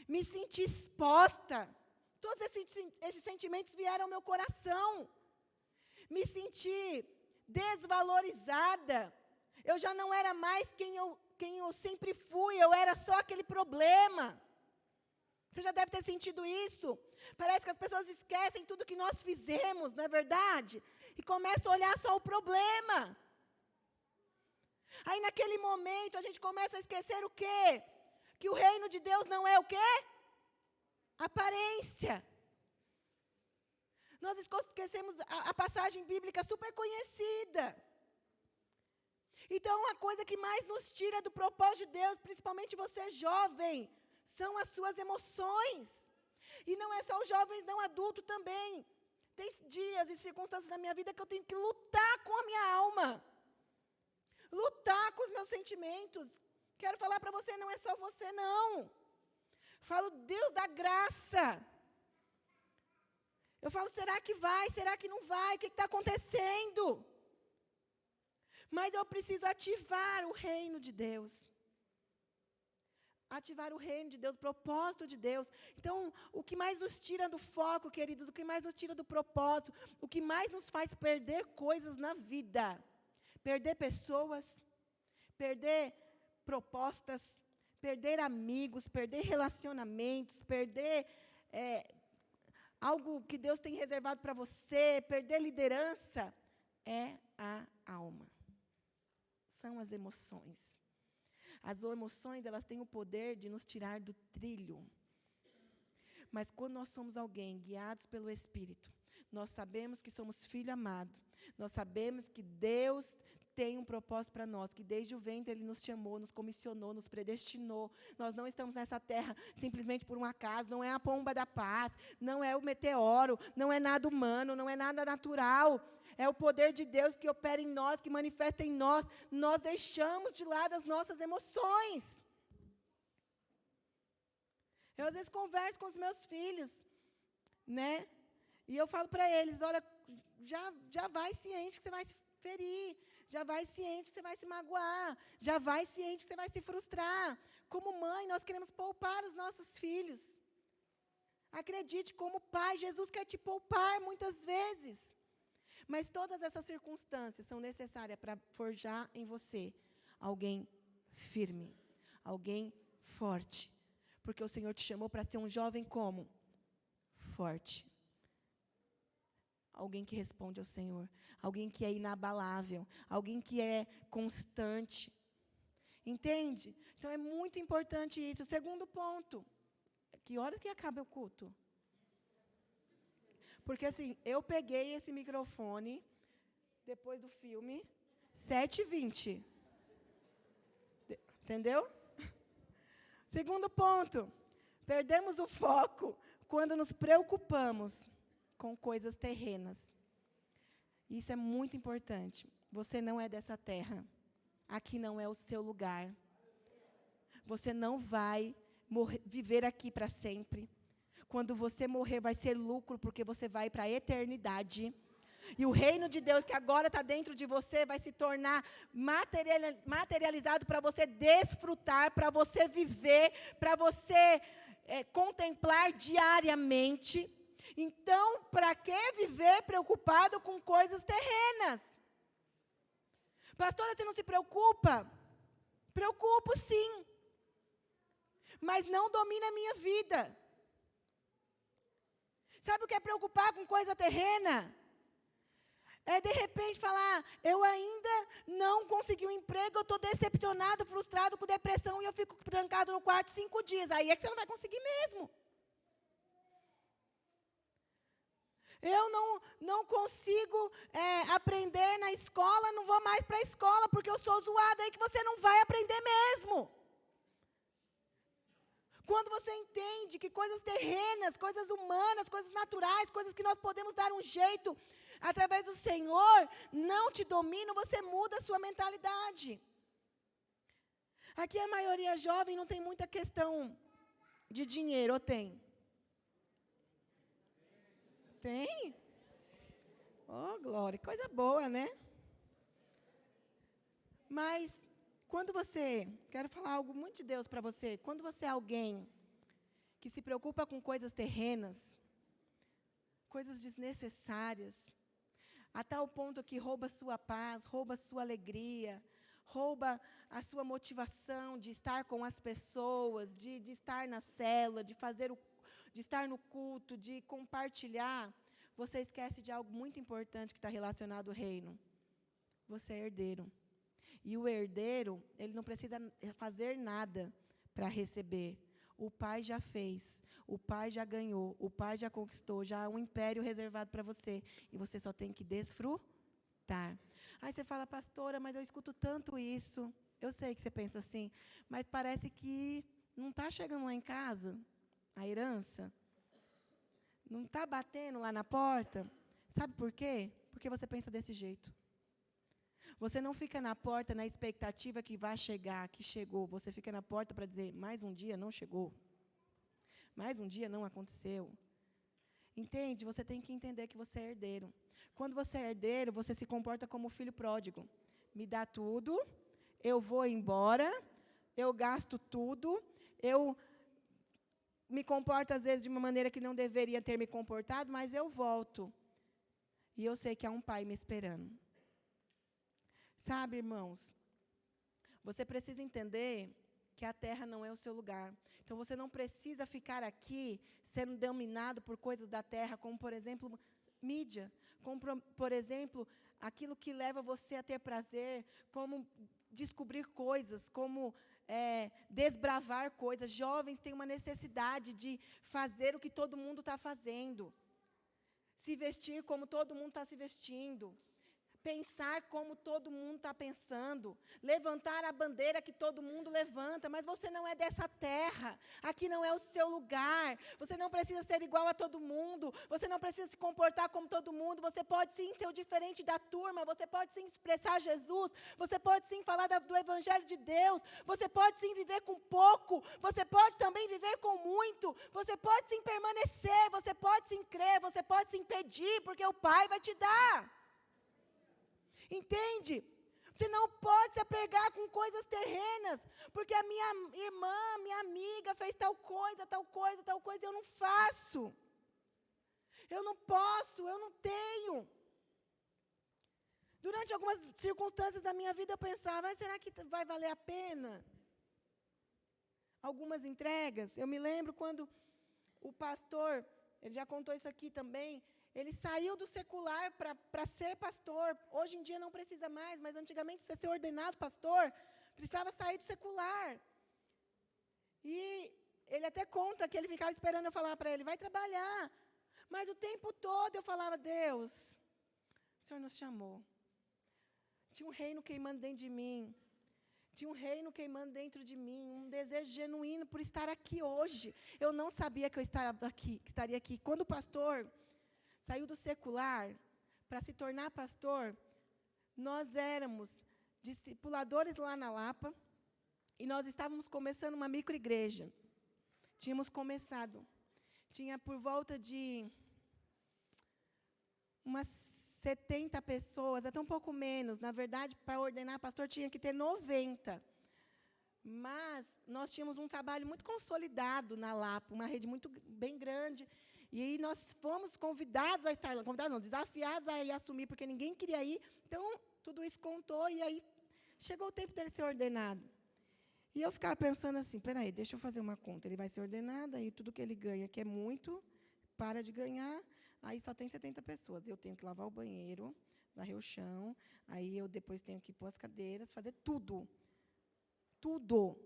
me senti exposta, todos esses sentimentos vieram ao meu coração. Me senti desvalorizada. Eu já não era mais quem eu sempre fui, eu era só aquele problema. Você já deve ter sentido isso. Parece que as pessoas esquecem tudo que nós fizemos, não é verdade? E começam a olhar só o problema. Aí naquele momento a gente começa a esquecer o quê? Que o reino de Deus não é o quê? Aparência. Nós esquecemos a passagem bíblica super conhecida. Então, a coisa que mais nos tira do propósito de Deus, principalmente você jovem, são as suas emoções. E não é só os jovens, não, adulto também. Tem dias e circunstâncias na minha vida que eu tenho que lutar com a minha alma. Lutar com os meus sentimentos. Quero falar para você, não é só você, não. Falo, Deus da graça. Eu falo, será que vai? Será que não vai? O que está acontecendo? Mas eu preciso ativar o reino de Deus. Ativar o reino de Deus, o propósito de Deus. Então, o que mais nos tira do foco, queridos, o que mais nos tira do propósito, o que mais nos faz perder coisas na vida, perder pessoas, perder propostas, perder amigos, perder relacionamentos, perder algo que Deus tem reservado para você, perder liderança, é a alma. São as emoções. As emoções, elas têm o poder de nos tirar do trilho. Mas quando nós somos alguém guiados pelo Espírito, nós sabemos que somos filho amado. Nós sabemos que Deus tem um propósito para nós, que desde o ventre Ele nos chamou, nos comissionou, nos predestinou. Nós não estamos nessa terra simplesmente por um acaso, não é a pomba da paz, não é o meteoro, não é nada humano, não é nada natural. É o poder de Deus que opera em nós, que manifesta em nós. Nós deixamos de lado as nossas emoções. Eu às vezes converso com os meus filhos, né? E eu falo para eles, olha, já vai ciente que você vai se ferir, já vai ciente que você vai se magoar, já vai ciente que você vai se frustrar. Como mãe, nós queremos poupar os nossos filhos. Acredite, como pai, Jesus quer te poupar muitas vezes. Mas todas essas circunstâncias são necessárias para forjar em você alguém firme, alguém forte. Porque o Senhor te chamou para ser um jovem como? Forte. Alguém que responde ao Senhor, alguém que é inabalável, alguém que é constante. Entende? Então é muito importante isso. O segundo ponto, que horas que acaba o culto? Porque assim, eu peguei esse microfone, depois do filme, 7h20. Entendeu? Segundo ponto, perdemos o foco quando nos preocupamos com coisas terrenas. Isso é muito importante. Você não é dessa terra. Aqui não é o seu lugar. Você não vai viver aqui para sempre. Quando você morrer, vai ser lucro, porque você vai para a eternidade. E o reino de Deus, que agora está dentro de você, vai se tornar materializado para você desfrutar, para você viver, para você contemplar diariamente. Então, para que viver preocupado com coisas terrenas? Pastora, você não se preocupa? Preocupo sim. Mas não domina a minha vida. Sabe o que é preocupar com coisa terrena? É de repente falar, eu ainda não consegui um emprego, eu estou decepcionado, frustrado, com depressão, e eu fico trancado no quarto 5 dias. Aí é que você não vai conseguir mesmo. Eu não consigo aprender na escola, não vou mais para a escola, porque eu sou zoada, aí que você não vai aprender mesmo. Quando você entende que coisas terrenas, coisas humanas, coisas naturais, coisas que nós podemos dar um jeito através do Senhor, não te dominam, você muda a sua mentalidade. Aqui a maioria jovem não tem muita questão de dinheiro, ou tem? Tem? Oh, glória, coisa boa, né? Mas, quando você, quero falar algo muito de Deus para você, quando você é alguém que se preocupa com coisas terrenas, coisas desnecessárias, a tal ponto que rouba sua paz, rouba sua alegria, rouba a sua motivação de estar com as pessoas, de estar na célula, de estar no culto, de compartilhar, você esquece de algo muito importante que está relacionado ao reino. Você é herdeiro. E o herdeiro, ele não precisa fazer nada para receber. O pai já fez, o pai já ganhou, o pai já conquistou, já há um império reservado para você. E você só tem que desfrutar. Aí você fala, pastora, mas eu escuto tanto isso. Eu sei que você pensa assim, mas parece que não está chegando lá em casa a herança. Não está batendo lá na porta. Sabe por quê? Porque você pensa desse jeito. Você não fica na porta na expectativa que vai chegar, que chegou. Você fica na porta para dizer, mais um dia não chegou. Mais um dia não aconteceu. Entende? Você tem que entender que você é herdeiro. Quando você é herdeiro, você se comporta como filho pródigo. Me dá tudo, eu vou embora, eu gasto tudo, eu me comporto às vezes de uma maneira que não deveria ter me comportado, mas eu volto. E eu sei que há um pai me esperando. Sabe, irmãos, você precisa entender que a terra não é o seu lugar. Então, você não precisa ficar aqui sendo dominado por coisas da terra, como, por exemplo, mídia. Como, por exemplo, aquilo que leva você a ter prazer, como descobrir coisas, como desbravar coisas. Jovens têm uma necessidade de fazer o que todo mundo está fazendo. Se vestir como todo mundo está se vestindo. Pensar como todo mundo está pensando, levantar a bandeira que todo mundo levanta, mas você não é dessa terra, aqui não é o seu lugar, você não precisa ser igual a todo mundo, você não precisa se comportar como todo mundo, você pode sim ser o diferente da turma, você pode sim expressar Jesus, você pode sim falar do Evangelho de Deus, você pode sim viver com pouco, você pode também viver com muito, você pode sim permanecer, você pode sim crer, você pode sim pedir, porque o Pai vai te dar. Entende? Você não pode se apegar com coisas terrenas, porque a minha irmã, minha amiga fez tal coisa, eu não faço. Eu não posso, eu não tenho. Durante algumas circunstâncias da minha vida eu pensava, será que vai valer a pena? Algumas entregas. Eu me lembro quando o pastor, ele já contou isso aqui também, ele saiu do secular para ser pastor. Hoje em dia não precisa mais, mas antigamente, para ser ordenado pastor, precisava sair do secular. E ele até conta que ele ficava esperando eu falar para ele, vai trabalhar. Mas o tempo todo eu falava, Deus, o Senhor nos chamou. Tinha um reino queimando dentro de mim. Tinha um reino queimando dentro de mim, um desejo genuíno por estar aqui hoje. Eu não sabia que eu estaria aqui. Quando o pastor saiu do secular para se tornar pastor, nós éramos discipuladores lá na Lapa, e nós estávamos começando uma microigreja. Tínhamos começado. Tinha por volta de umas 70 pessoas, até um pouco menos. Na verdade, para ordenar pastor, tinha que ter 90. Mas nós tínhamos um trabalho muito consolidado na Lapa, uma rede muito bem grande. E aí nós fomos convidados a estar lá, convidados não, desafiados a ir assumir, porque ninguém queria ir. Então, tudo isso contou, e aí chegou o tempo dele ser ordenado. E eu ficava pensando assim, peraí, deixa eu fazer uma conta. Ele vai ser ordenado, aí tudo que ele ganha, que é muito, para de ganhar, aí só tem 70 pessoas. Eu tenho que lavar o banheiro, varrer o chão, aí eu depois tenho que pôr as cadeiras, fazer tudo. Tudo.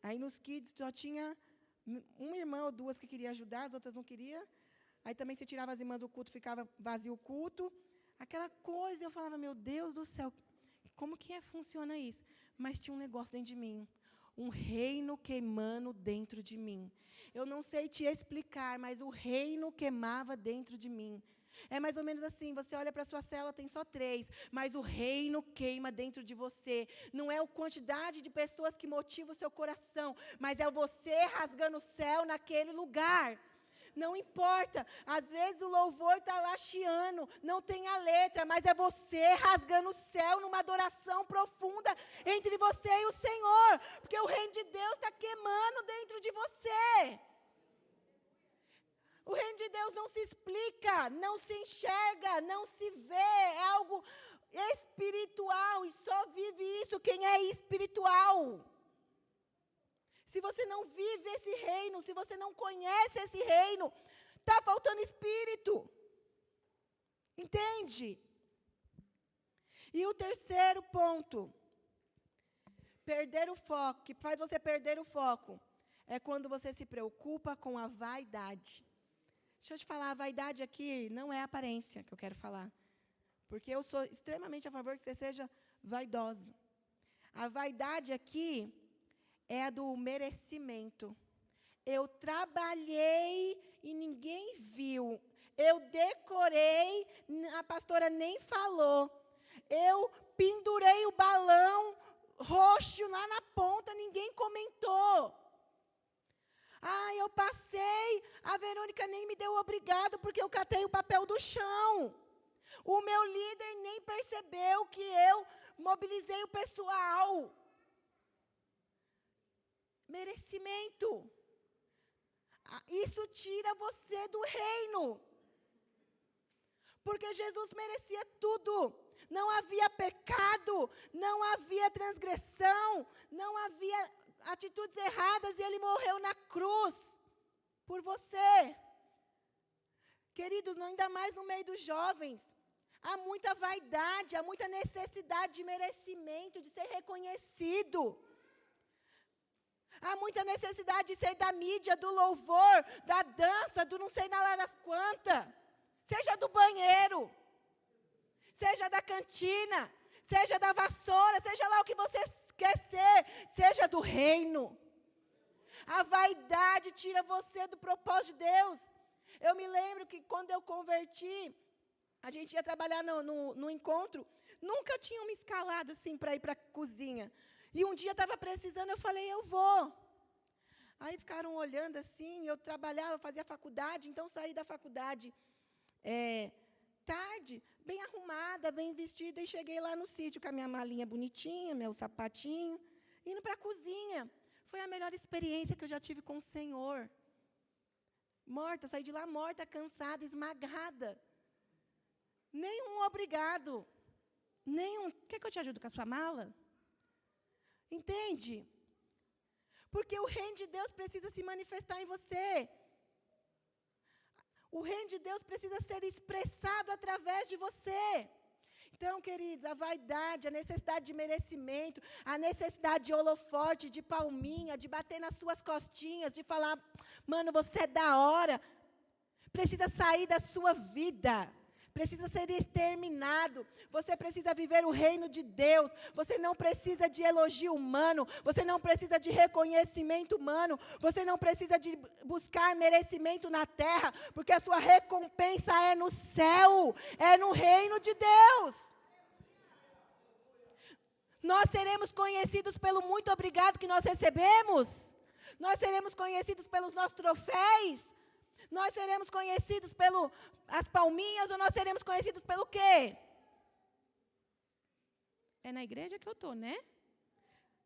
Aí nos kids só tinha uma irmã ou duas que queria ajudar, as outras não queriam. Aí também se tirava as irmãs do culto, ficava vazio o culto. Aquela coisa, eu falava, meu Deus do céu, como que funciona isso? Mas tinha um negócio dentro de mim, um reino queimando dentro de mim. Eu não sei te explicar, mas o reino queimava dentro de mim. É mais ou menos assim, você olha para a sua célula, tem só 3, mas o reino queima dentro de você. Não é a quantidade de pessoas que motiva o seu coração, mas é você rasgando o céu naquele lugar. Não importa, às vezes o louvor está lá chiando, não tem a letra, mas é você rasgando o céu numa adoração profunda entre você e o Senhor, porque o reino de Deus está queimando dentro de você. O reino de Deus não se explica, não se enxerga, não se vê, é algo espiritual e só vive isso quem é espiritual. Se você não vive esse reino, se você não conhece esse reino, está faltando espírito. Entende? E o terceiro ponto, perder o foco, que faz você perder o foco, é quando você se preocupa com a vaidade. Deixa eu te falar, a vaidade aqui não é a aparência que eu quero falar. Porque eu sou extremamente a favor que você seja vaidoso. A vaidade aqui é a do merecimento. Eu trabalhei e ninguém viu. Eu decorei, a pastora nem falou. Eu pendurei o balão roxo lá na ponta, ninguém comentou. Ah, eu passei, a Verônica nem me deu obrigado porque eu catei o papel do chão. O meu líder nem percebeu que eu mobilizei o pessoal. Merecimento. Isso tira você do reino. Porque Jesus merecia tudo. Não havia pecado, não havia transgressão, não havia atitudes erradas e ele morreu na cruz por você. Queridos, ainda mais no meio dos jovens, há muita vaidade, há muita necessidade de merecimento, de ser reconhecido. Há muita necessidade de ser da mídia, do louvor, da dança, do não sei lá das quantas. Seja do banheiro, seja da cantina, seja da vassoura, seja lá o que você quer ser, seja do reino. A vaidade tira você do propósito de Deus. Eu me lembro que quando eu converti, a gente ia trabalhar no encontro, nunca tinham me escalado assim para ir para a cozinha. E um dia estava precisando, eu falei, eu vou. Aí ficaram olhando assim, eu trabalhava, fazia faculdade, então saí da faculdade tarde, bem arrumada, bem vestida, e cheguei lá no sítio com a minha malinha bonitinha, meu sapatinho, indo para a cozinha. Foi a melhor experiência que eu já tive com o Senhor. Morta, saí de lá morta, cansada, esmagada. Nenhum obrigado. Nenhum, quer que eu te ajude com a sua mala? Entende? Porque o reino de Deus precisa se manifestar em você. O reino de Deus precisa ser expressado através de você. Então, queridos, a vaidade, a necessidade de merecimento, a necessidade de holofote, de palminha, de bater nas suas costinhas, de falar, mano, você é da hora, precisa sair da sua vida. precisa ser exterminado. Você precisa viver o reino de Deus. Você não precisa de elogio humano. Você não precisa de reconhecimento humano. Você não precisa de buscar merecimento na terra, porque a sua recompensa é no céu, é no reino de Deus. Nós seremos conhecidos pelo muito obrigado que nós recebemos. Nós seremos conhecidos pelos nossos troféus. Nós seremos conhecidos pelas palminhas ou nós seremos conhecidos pelo quê? É na igreja que eu estou, né?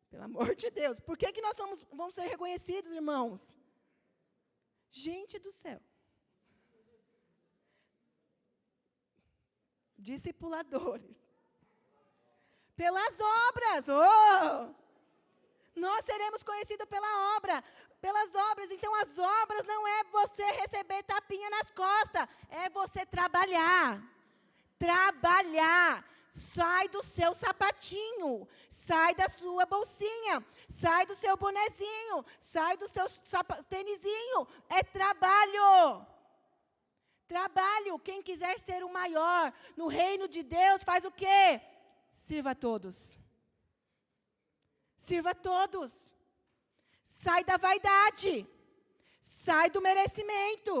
Pelo amor de Deus. Por que nós vamos ser reconhecidos, irmãos? Gente do céu. Discipuladores. Pelas obras. Oh! Nós seremos conhecidos pela obra, pelas obras. Então, as obras não é você receber tapinha nas costas, é você trabalhar. Trabalhar. Sai do seu sapatinho, sai da sua bolsinha, sai do seu bonezinho, sai do seu tênisinho. É trabalho. Trabalho. Quem quiser ser o maior no reino de Deus, faz o quê? Sirva a todos. Sirva a todos. Sai da vaidade. Sai do merecimento.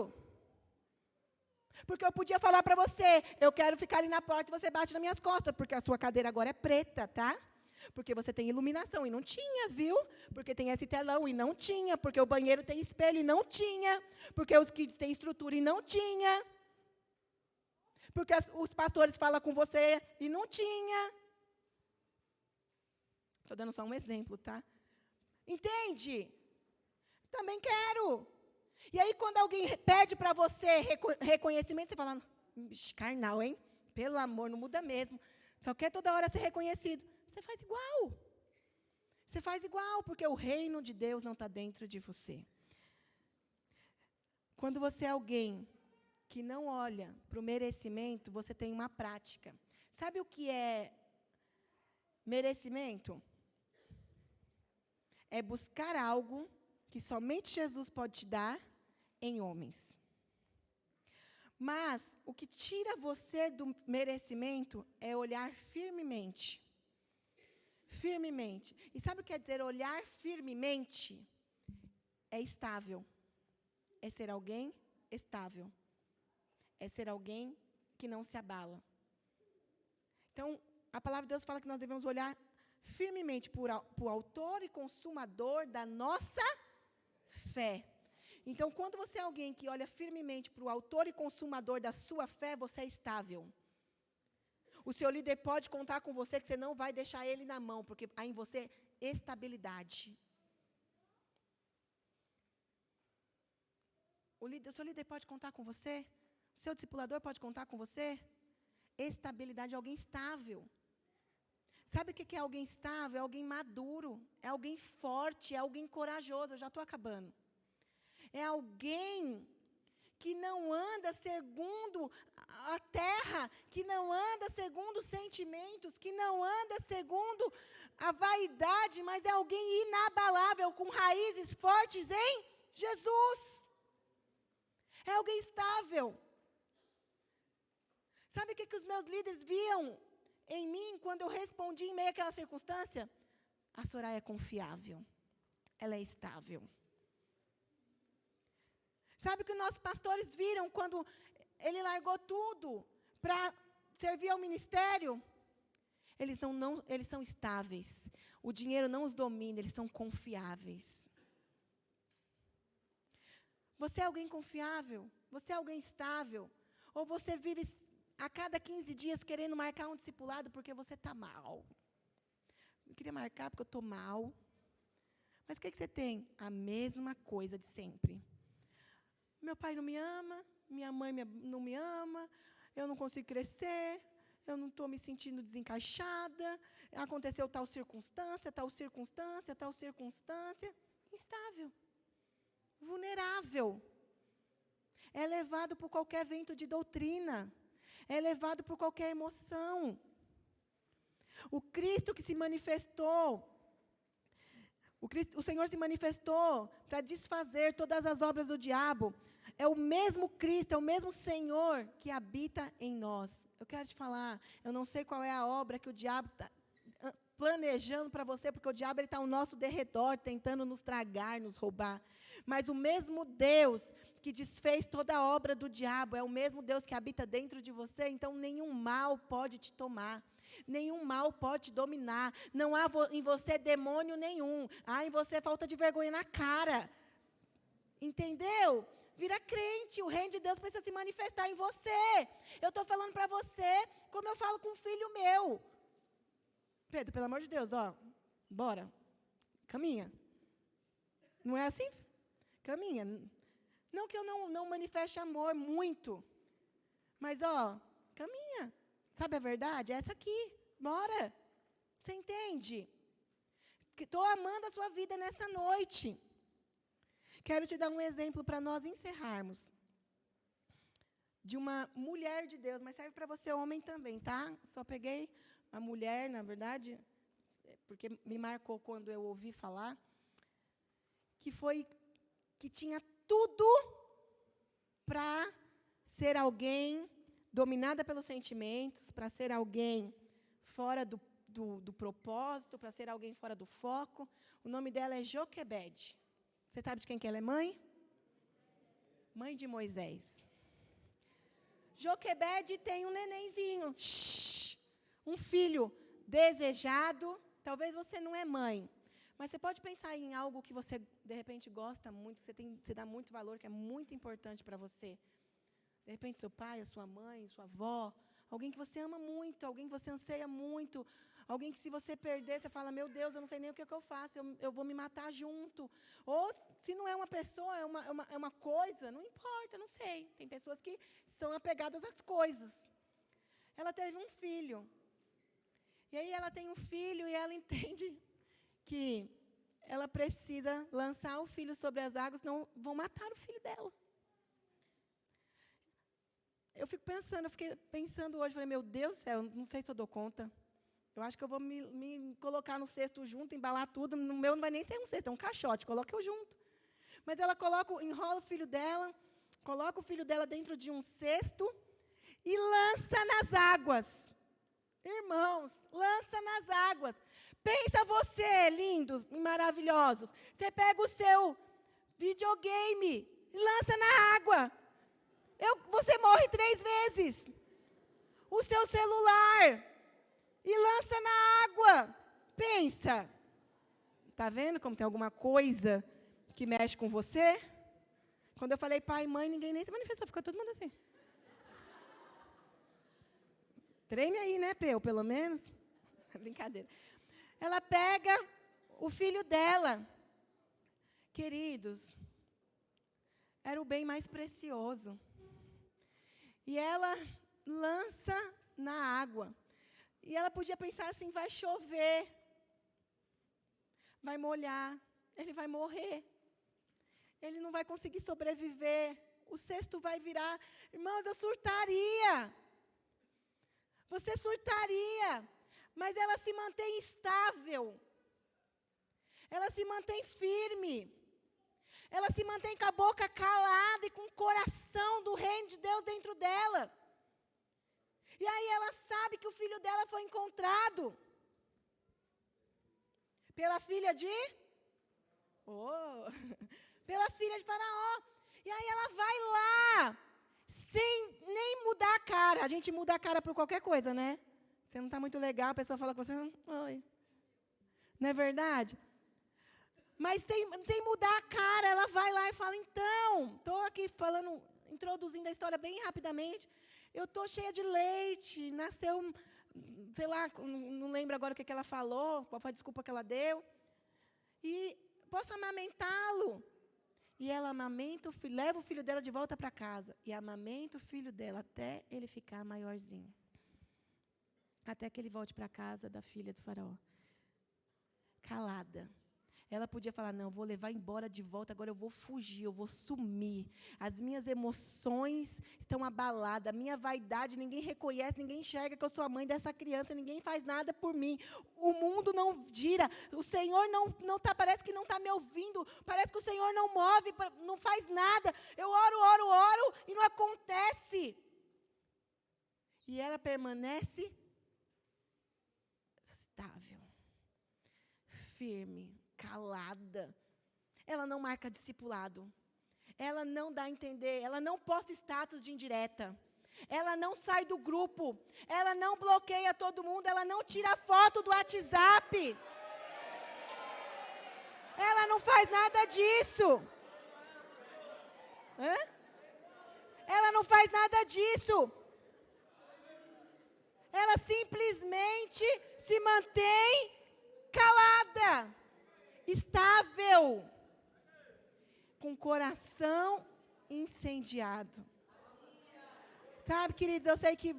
Porque eu podia falar para você, eu quero ficar ali na porta e você bate nas minhas costas, porque a sua cadeira agora é preta, tá? Porque você tem iluminação, e não tinha, viu? Porque tem esse telão, e não tinha. Porque o banheiro tem espelho, e não tinha. Porque os kids têm estrutura, e não tinha. Porque os pastores falam com você, e não tinha. Estou dando só um exemplo, tá? Entende? Também quero. E aí, quando alguém pede para você reconhecimento, você fala, carnal, hein? Pelo amor, não muda mesmo. Só quer toda hora ser reconhecido. Você faz igual. Você faz igual, porque o reino de Deus não está dentro de você. Quando você é alguém que não olha para o merecimento, você tem uma prática. Sabe o que é merecimento? É buscar algo que somente Jesus pode te dar em homens. Mas o que tira você do merecimento é olhar firmemente. Firmemente. E sabe o que quer dizer olhar firmemente? É estável. É ser alguém estável. É ser alguém que não se abala. Então, a palavra de Deus fala que nós devemos olhar firmemente para o autor e consumador da nossa fé. Então, quando você é alguém que olha firmemente para o autor e consumador da sua fé, você é estável. O seu líder pode contar com você que você não vai deixar ele na mão, porque há em você estabilidade. O seu líder pode contar com você? O seu discipulador pode contar com você? Estabilidade, alguém estável. Sabe o que é alguém estável? É alguém maduro, é alguém forte, é alguém corajoso. Eu já estou acabando. É alguém que não anda segundo a terra, que não anda segundo os sentimentos, que não anda segundo a vaidade, mas é alguém inabalável, com raízes fortes em Jesus. É alguém estável. Sabe o que os meus líderes viam em mim quando eu respondi em meio àquela circunstância? A Soraya é confiável. Ela é estável. Sabe o que os nossos pastores viram quando ele largou tudo para servir ao ministério? Eles são estáveis. O dinheiro não os domina, eles são confiáveis. Você é alguém confiável? Você é alguém estável? Ou você vive a cada 15 dias querendo marcar um discipulado porque você está mal? Eu queria marcar porque eu estou mal. Mas o que você tem? A mesma coisa de sempre. Meu pai não me ama, minha mãe não me ama, eu não consigo crescer, eu não estou me sentindo desencaixada, aconteceu tal circunstância, tal circunstância, tal circunstância. Instável, vulnerável. É levado por qualquer vento de doutrina, é levado por qualquer emoção. O Cristo que se manifestou, o Senhor se manifestou para desfazer todas as obras do diabo. é o mesmo Cristo, é o mesmo Senhor que habita em nós. Eu quero te falar, eu não sei qual é a obra que o diabo está planejando para você, porque o diabo está ao nosso derredor, tentando nos tragar, nos roubar. Mas o mesmo Deus que desfez toda a obra do diabo, é o mesmo Deus que habita dentro de você, então nenhum mal pode te tomar. Nenhum mal pode te dominar. Não há em você demônio nenhum. Há em você falta de vergonha na cara. Entendeu? Vira crente, o reino de Deus precisa se manifestar em você. Eu estou falando para você como eu falo com um filho meu. Pedro, pelo amor de Deus, ó, bora, caminha. Não é assim? Caminha. Não que eu não manifeste amor muito, mas, ó, caminha. Sabe a verdade? É essa aqui, bora. Você entende? Estou amando a sua vida nessa noite. Quero te dar um exemplo para nós encerrarmos. De uma mulher de Deus, mas serve para você homem também, tá? Só peguei a mulher, na verdade, porque me marcou quando eu ouvi falar, que tinha tudo para ser alguém dominada pelos sentimentos, para ser alguém fora do propósito, para ser alguém fora do foco. O nome dela é Joquebede. Você sabe de quem que ela é mãe? Mãe de Moisés. Joquebede tem um nenenzinho, um filho desejado. Talvez você não é mãe, mas você pode pensar em algo que você, de repente, gosta muito, que você dá muito valor, que é muito importante para você. De repente, seu pai, a sua mãe, sua avó, alguém que você ama muito, alguém que você anseia muito, alguém que se você perder, você fala, meu Deus, eu não sei nem o que eu faço, eu vou me matar junto. Ou, se não é uma pessoa, é uma coisa, não importa, não sei. Tem pessoas que são apegadas às coisas. Ela teve um filho. E aí ela tem um filho e ela entende que ela precisa lançar o filho sobre as águas, senão vão matar o filho dela. Eu fiquei pensando hoje, falei, meu Deus do céu, não sei se eu dou conta. Eu acho que eu vou me colocar no cesto junto, embalar tudo. No meu não vai nem ser um cesto, é um caixote, coloca eu junto. Mas ela enrola o filho dela, coloca o filho dela dentro de um cesto e lança nas águas. Irmãos, lança nas águas. Pensa você, lindos e maravilhosos. Você pega o seu videogame e lança na água. Você morre 3 vezes. O seu celular. E lança na água. Pensa. Está vendo como tem alguma coisa que mexe com você? Quando eu falei pai e mãe, ninguém nem se manifestou. Ficou todo mundo assim. Treme aí, né, Peu? Pelo menos. Brincadeira. Ela pega o filho dela. Queridos, era o bem mais precioso. E ela lança na água. E ela podia pensar assim, vai chover. Vai molhar. Ele vai morrer. Ele não vai conseguir sobreviver. O cesto vai virar. Irmãos, eu surtaria. Você surtaria. Mas ela se mantém estável. Ela se mantém firme. Ela se mantém com a boca calada e com o coração do reino de Deus dentro dela. E aí ela sabe que o filho dela foi encontrado pela filha de... pela filha de Faraó. E aí ela vai lá, sem nem mudar a cara. A gente muda a cara por qualquer coisa, né? Você não está muito legal, a pessoa fala com você, oi. Não é verdade? Mas sem mudar a cara, ela vai lá e fala, então, estou aqui introduzindo a história bem rapidamente. Eu estou cheia de leite, nasceu, sei lá, não lembro agora o que ela falou, qual foi a desculpa que ela deu. E posso amamentá-lo? E ela amamenta o filho, leva o filho dela de volta para casa. E amamenta o filho dela até ele ficar maiorzinho. Até que ele volte para a casa da filha do faraó. Calada. Ela podia falar, não, vou levar embora de volta, agora eu vou fugir, eu vou sumir. As minhas emoções estão abaladas, a minha vaidade, ninguém reconhece, ninguém enxerga que eu sou a mãe dessa criança, ninguém faz nada por mim. O mundo não gira, o Senhor não tá, parece que não está me ouvindo, parece que o Senhor não move, não faz nada. Eu oro e não acontece. E ela permanece estável, firme, calada. Ela não marca discipulado. Ela não dá a entender. Ela não posta status de indireta. Ela não sai do grupo. Ela não bloqueia todo mundo. Ela não tira foto do WhatsApp. Ela não faz nada disso. Hã? Ela não faz nada disso. Ela simplesmente se mantém calada, estável, com o coração incendiado. Sabe, queridos, eu sei que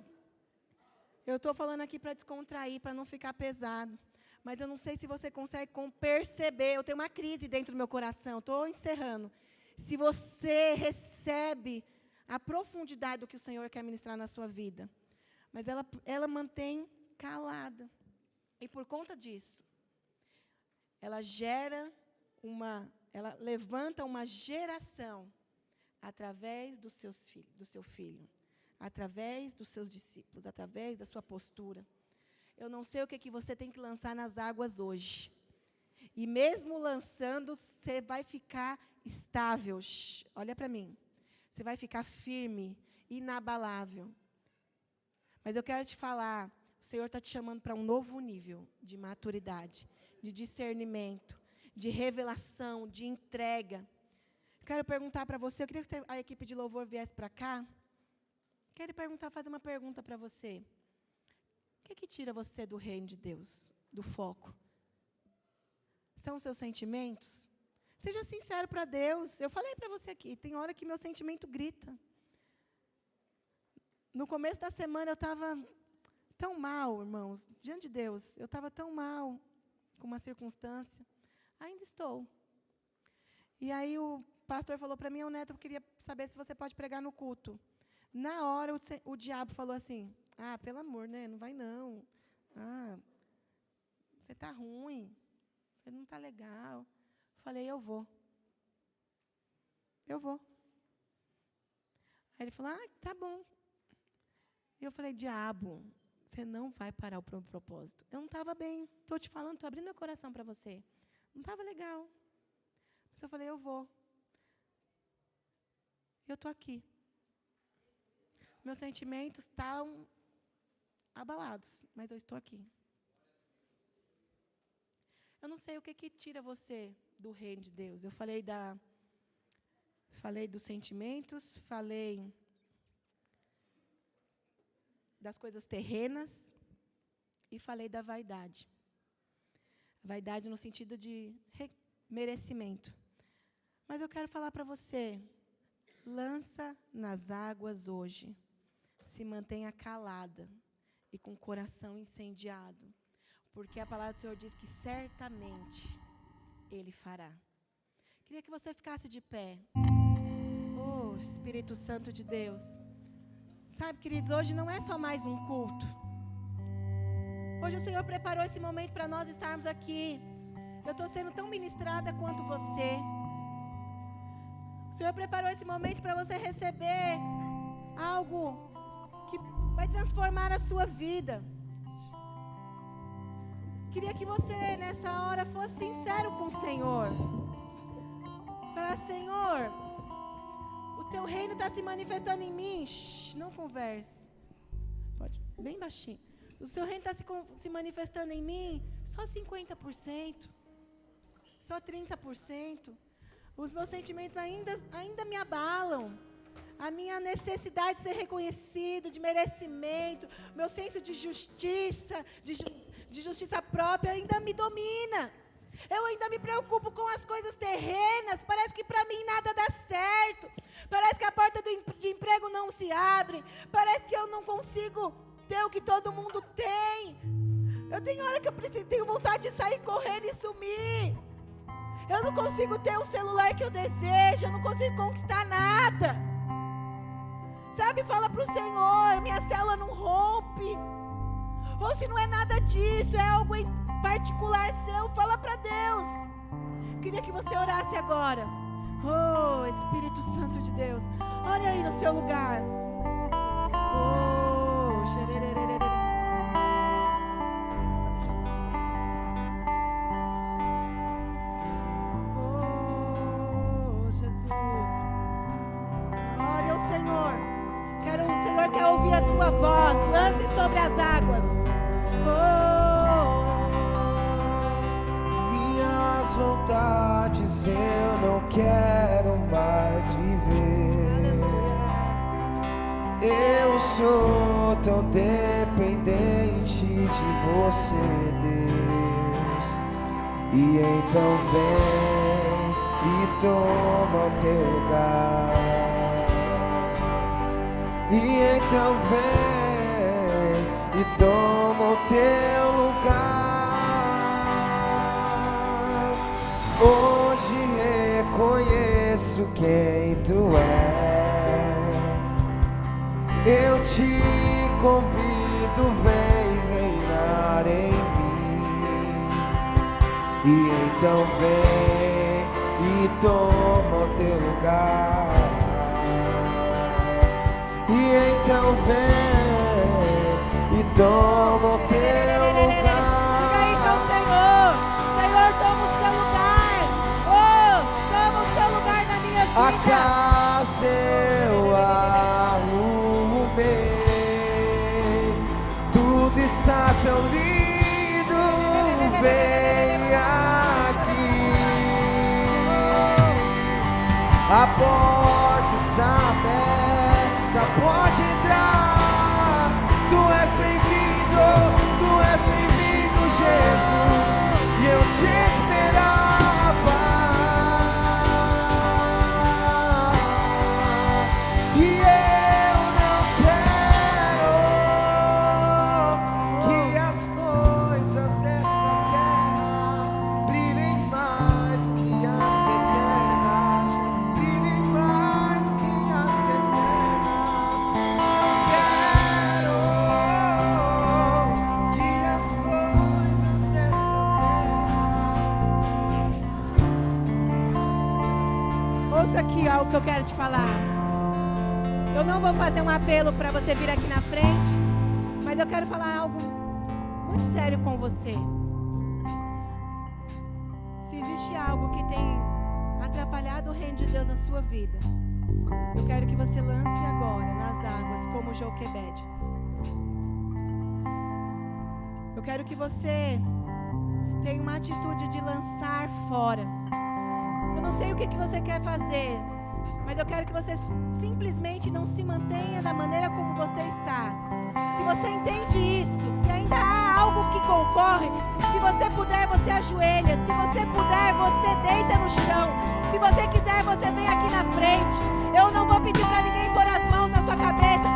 eu estou falando aqui para descontrair, para não ficar pesado, mas eu não sei se você consegue perceber, eu tenho uma crise dentro do meu coração, estou encerrando. Se você recebe a profundidade do que o Senhor quer ministrar na sua vida. Mas ela mantém calada. E por conta disso, ela levanta uma geração através do seu filho, através dos seus discípulos, através da sua postura. Eu não sei o que você tem que lançar nas águas hoje. E mesmo lançando, você vai ficar estável. Olha para mim. Você vai ficar firme, inabalável. Mas eu quero te falar, o Senhor está te chamando para um novo nível de maturidade, de discernimento, de revelação, de entrega. Quero perguntar para você, eu queria que a equipe de louvor viesse para cá. Quero fazer uma pergunta para você. O que tira você do reino de Deus, do foco? São os seus sentimentos? Seja sincero para Deus. Eu falei para você aqui, tem hora que meu sentimento grita. No começo da semana eu estava tão mal, irmãos, diante de Deus. Eu estava tão mal com uma circunstância. Ainda estou. E aí o pastor falou para mim, Neto, eu queria saber se você pode pregar no culto. Na hora o diabo falou assim, pelo amor, né? Não vai não. Você está ruim. Você não está legal. Falei, eu vou. Eu vou. Aí ele falou, tá bom. E eu falei, diabo, você não vai parar o propósito. Eu não estava bem. Estou te falando, estou abrindo meu coração para você. Não estava legal. Mas eu falei, eu vou. Eu estou aqui. Meus sentimentos estão abalados, mas eu estou aqui. Eu não sei o que tira você do reino de Deus. Eu falei dos sentimentos, falei das coisas terrenas e falei da vaidade. Vaidade no sentido de merecimento. Mas eu quero falar para você, lança nas águas hoje. Se mantenha calada e com o coração incendiado. Porque a palavra do Senhor diz que certamente Ele fará. Queria que você ficasse de pé. Oh, Espírito Santo de Deus. Sabe, queridos, hoje não é só mais um culto. Hoje o Senhor preparou esse momento para nós estarmos aqui. Eu estou sendo tão ministrada quanto você. O Senhor preparou esse momento para você receber algo que vai transformar a sua vida. Queria que você, nessa hora, fosse sincero com o Senhor. Falar, Senhor, o Teu reino está se manifestando em mim. Não converse. Pode, bem baixinho. O Seu reino está se manifestando em mim só 50%. Só 30%. Os meus sentimentos ainda me abalam. A minha necessidade de ser reconhecido, de merecimento, meu senso de justiça, de justiça própria ainda me domina. Eu ainda me preocupo com as coisas terrenas. Parece que para mim nada dá certo. Parece que a porta de emprego não se abre. Parece que eu não consigo ter o que todo mundo tem. Eu tenho hora que tenho vontade de sair correndo e sumir. Eu não consigo ter o celular que eu desejo, eu não consigo conquistar nada. Sabe, fala para o Senhor, minha célula não rompe. Ou se não é nada disso, é algo em particular seu, fala para Deus. Queria que você orasse agora. Oh, Espírito Santo de Deus, olha aí no seu lugar. Oh, xererererere. Oh, Jesus. Glória ao Senhor. O Senhor quer ouvir a sua voz. Lance sobre as águas. Minhas vontades eu não quero mais viver. Eu sou tão dependente de você, Deus. E então vem e toma o teu lugar. E então vem e toma o teu lugar. Hoje reconheço quem tu és. Eu te convido, vem reinar em mim. E então vem e toma o teu lugar. E então vem e toma o teu lugar. Diga isso ao Senhor. Senhor, toma o seu lugar. Oh, toma o seu lugar na minha vida. A casa eu arrumei, tudo está tão lindo, vem aqui. A porta está aberta, pode entrar. Tu és bem-vindo, Jesus. E eu te esperava. E eu não quero que as coisas dessa terra brilhem mais que as eternas, brilhem mais que as eternas. Quero que as coisas dessa terra. Ouça aqui algo que eu quero te falar. Eu não vou fazer um apelo para você vir aqui na frente, mas eu quero falar algo muito sério com você. Se existe algo que tem atrapalhado o reino de Deus na sua vida, eu quero que você lance agora nas águas como Joquebede. Eu quero que você tenha uma atitude de lançar fora. Eu não sei o que você quer fazer, mas eu quero que você simplesmente não se mantenha da maneira como você está. Se você entende isso, se ainda há algo que concorre, se você puder, você ajoelha. Se você puder, você deita no chão. Se você quiser, você vem aqui na frente. Eu não vou pedir para ninguém pôr as mãos na sua cabeça,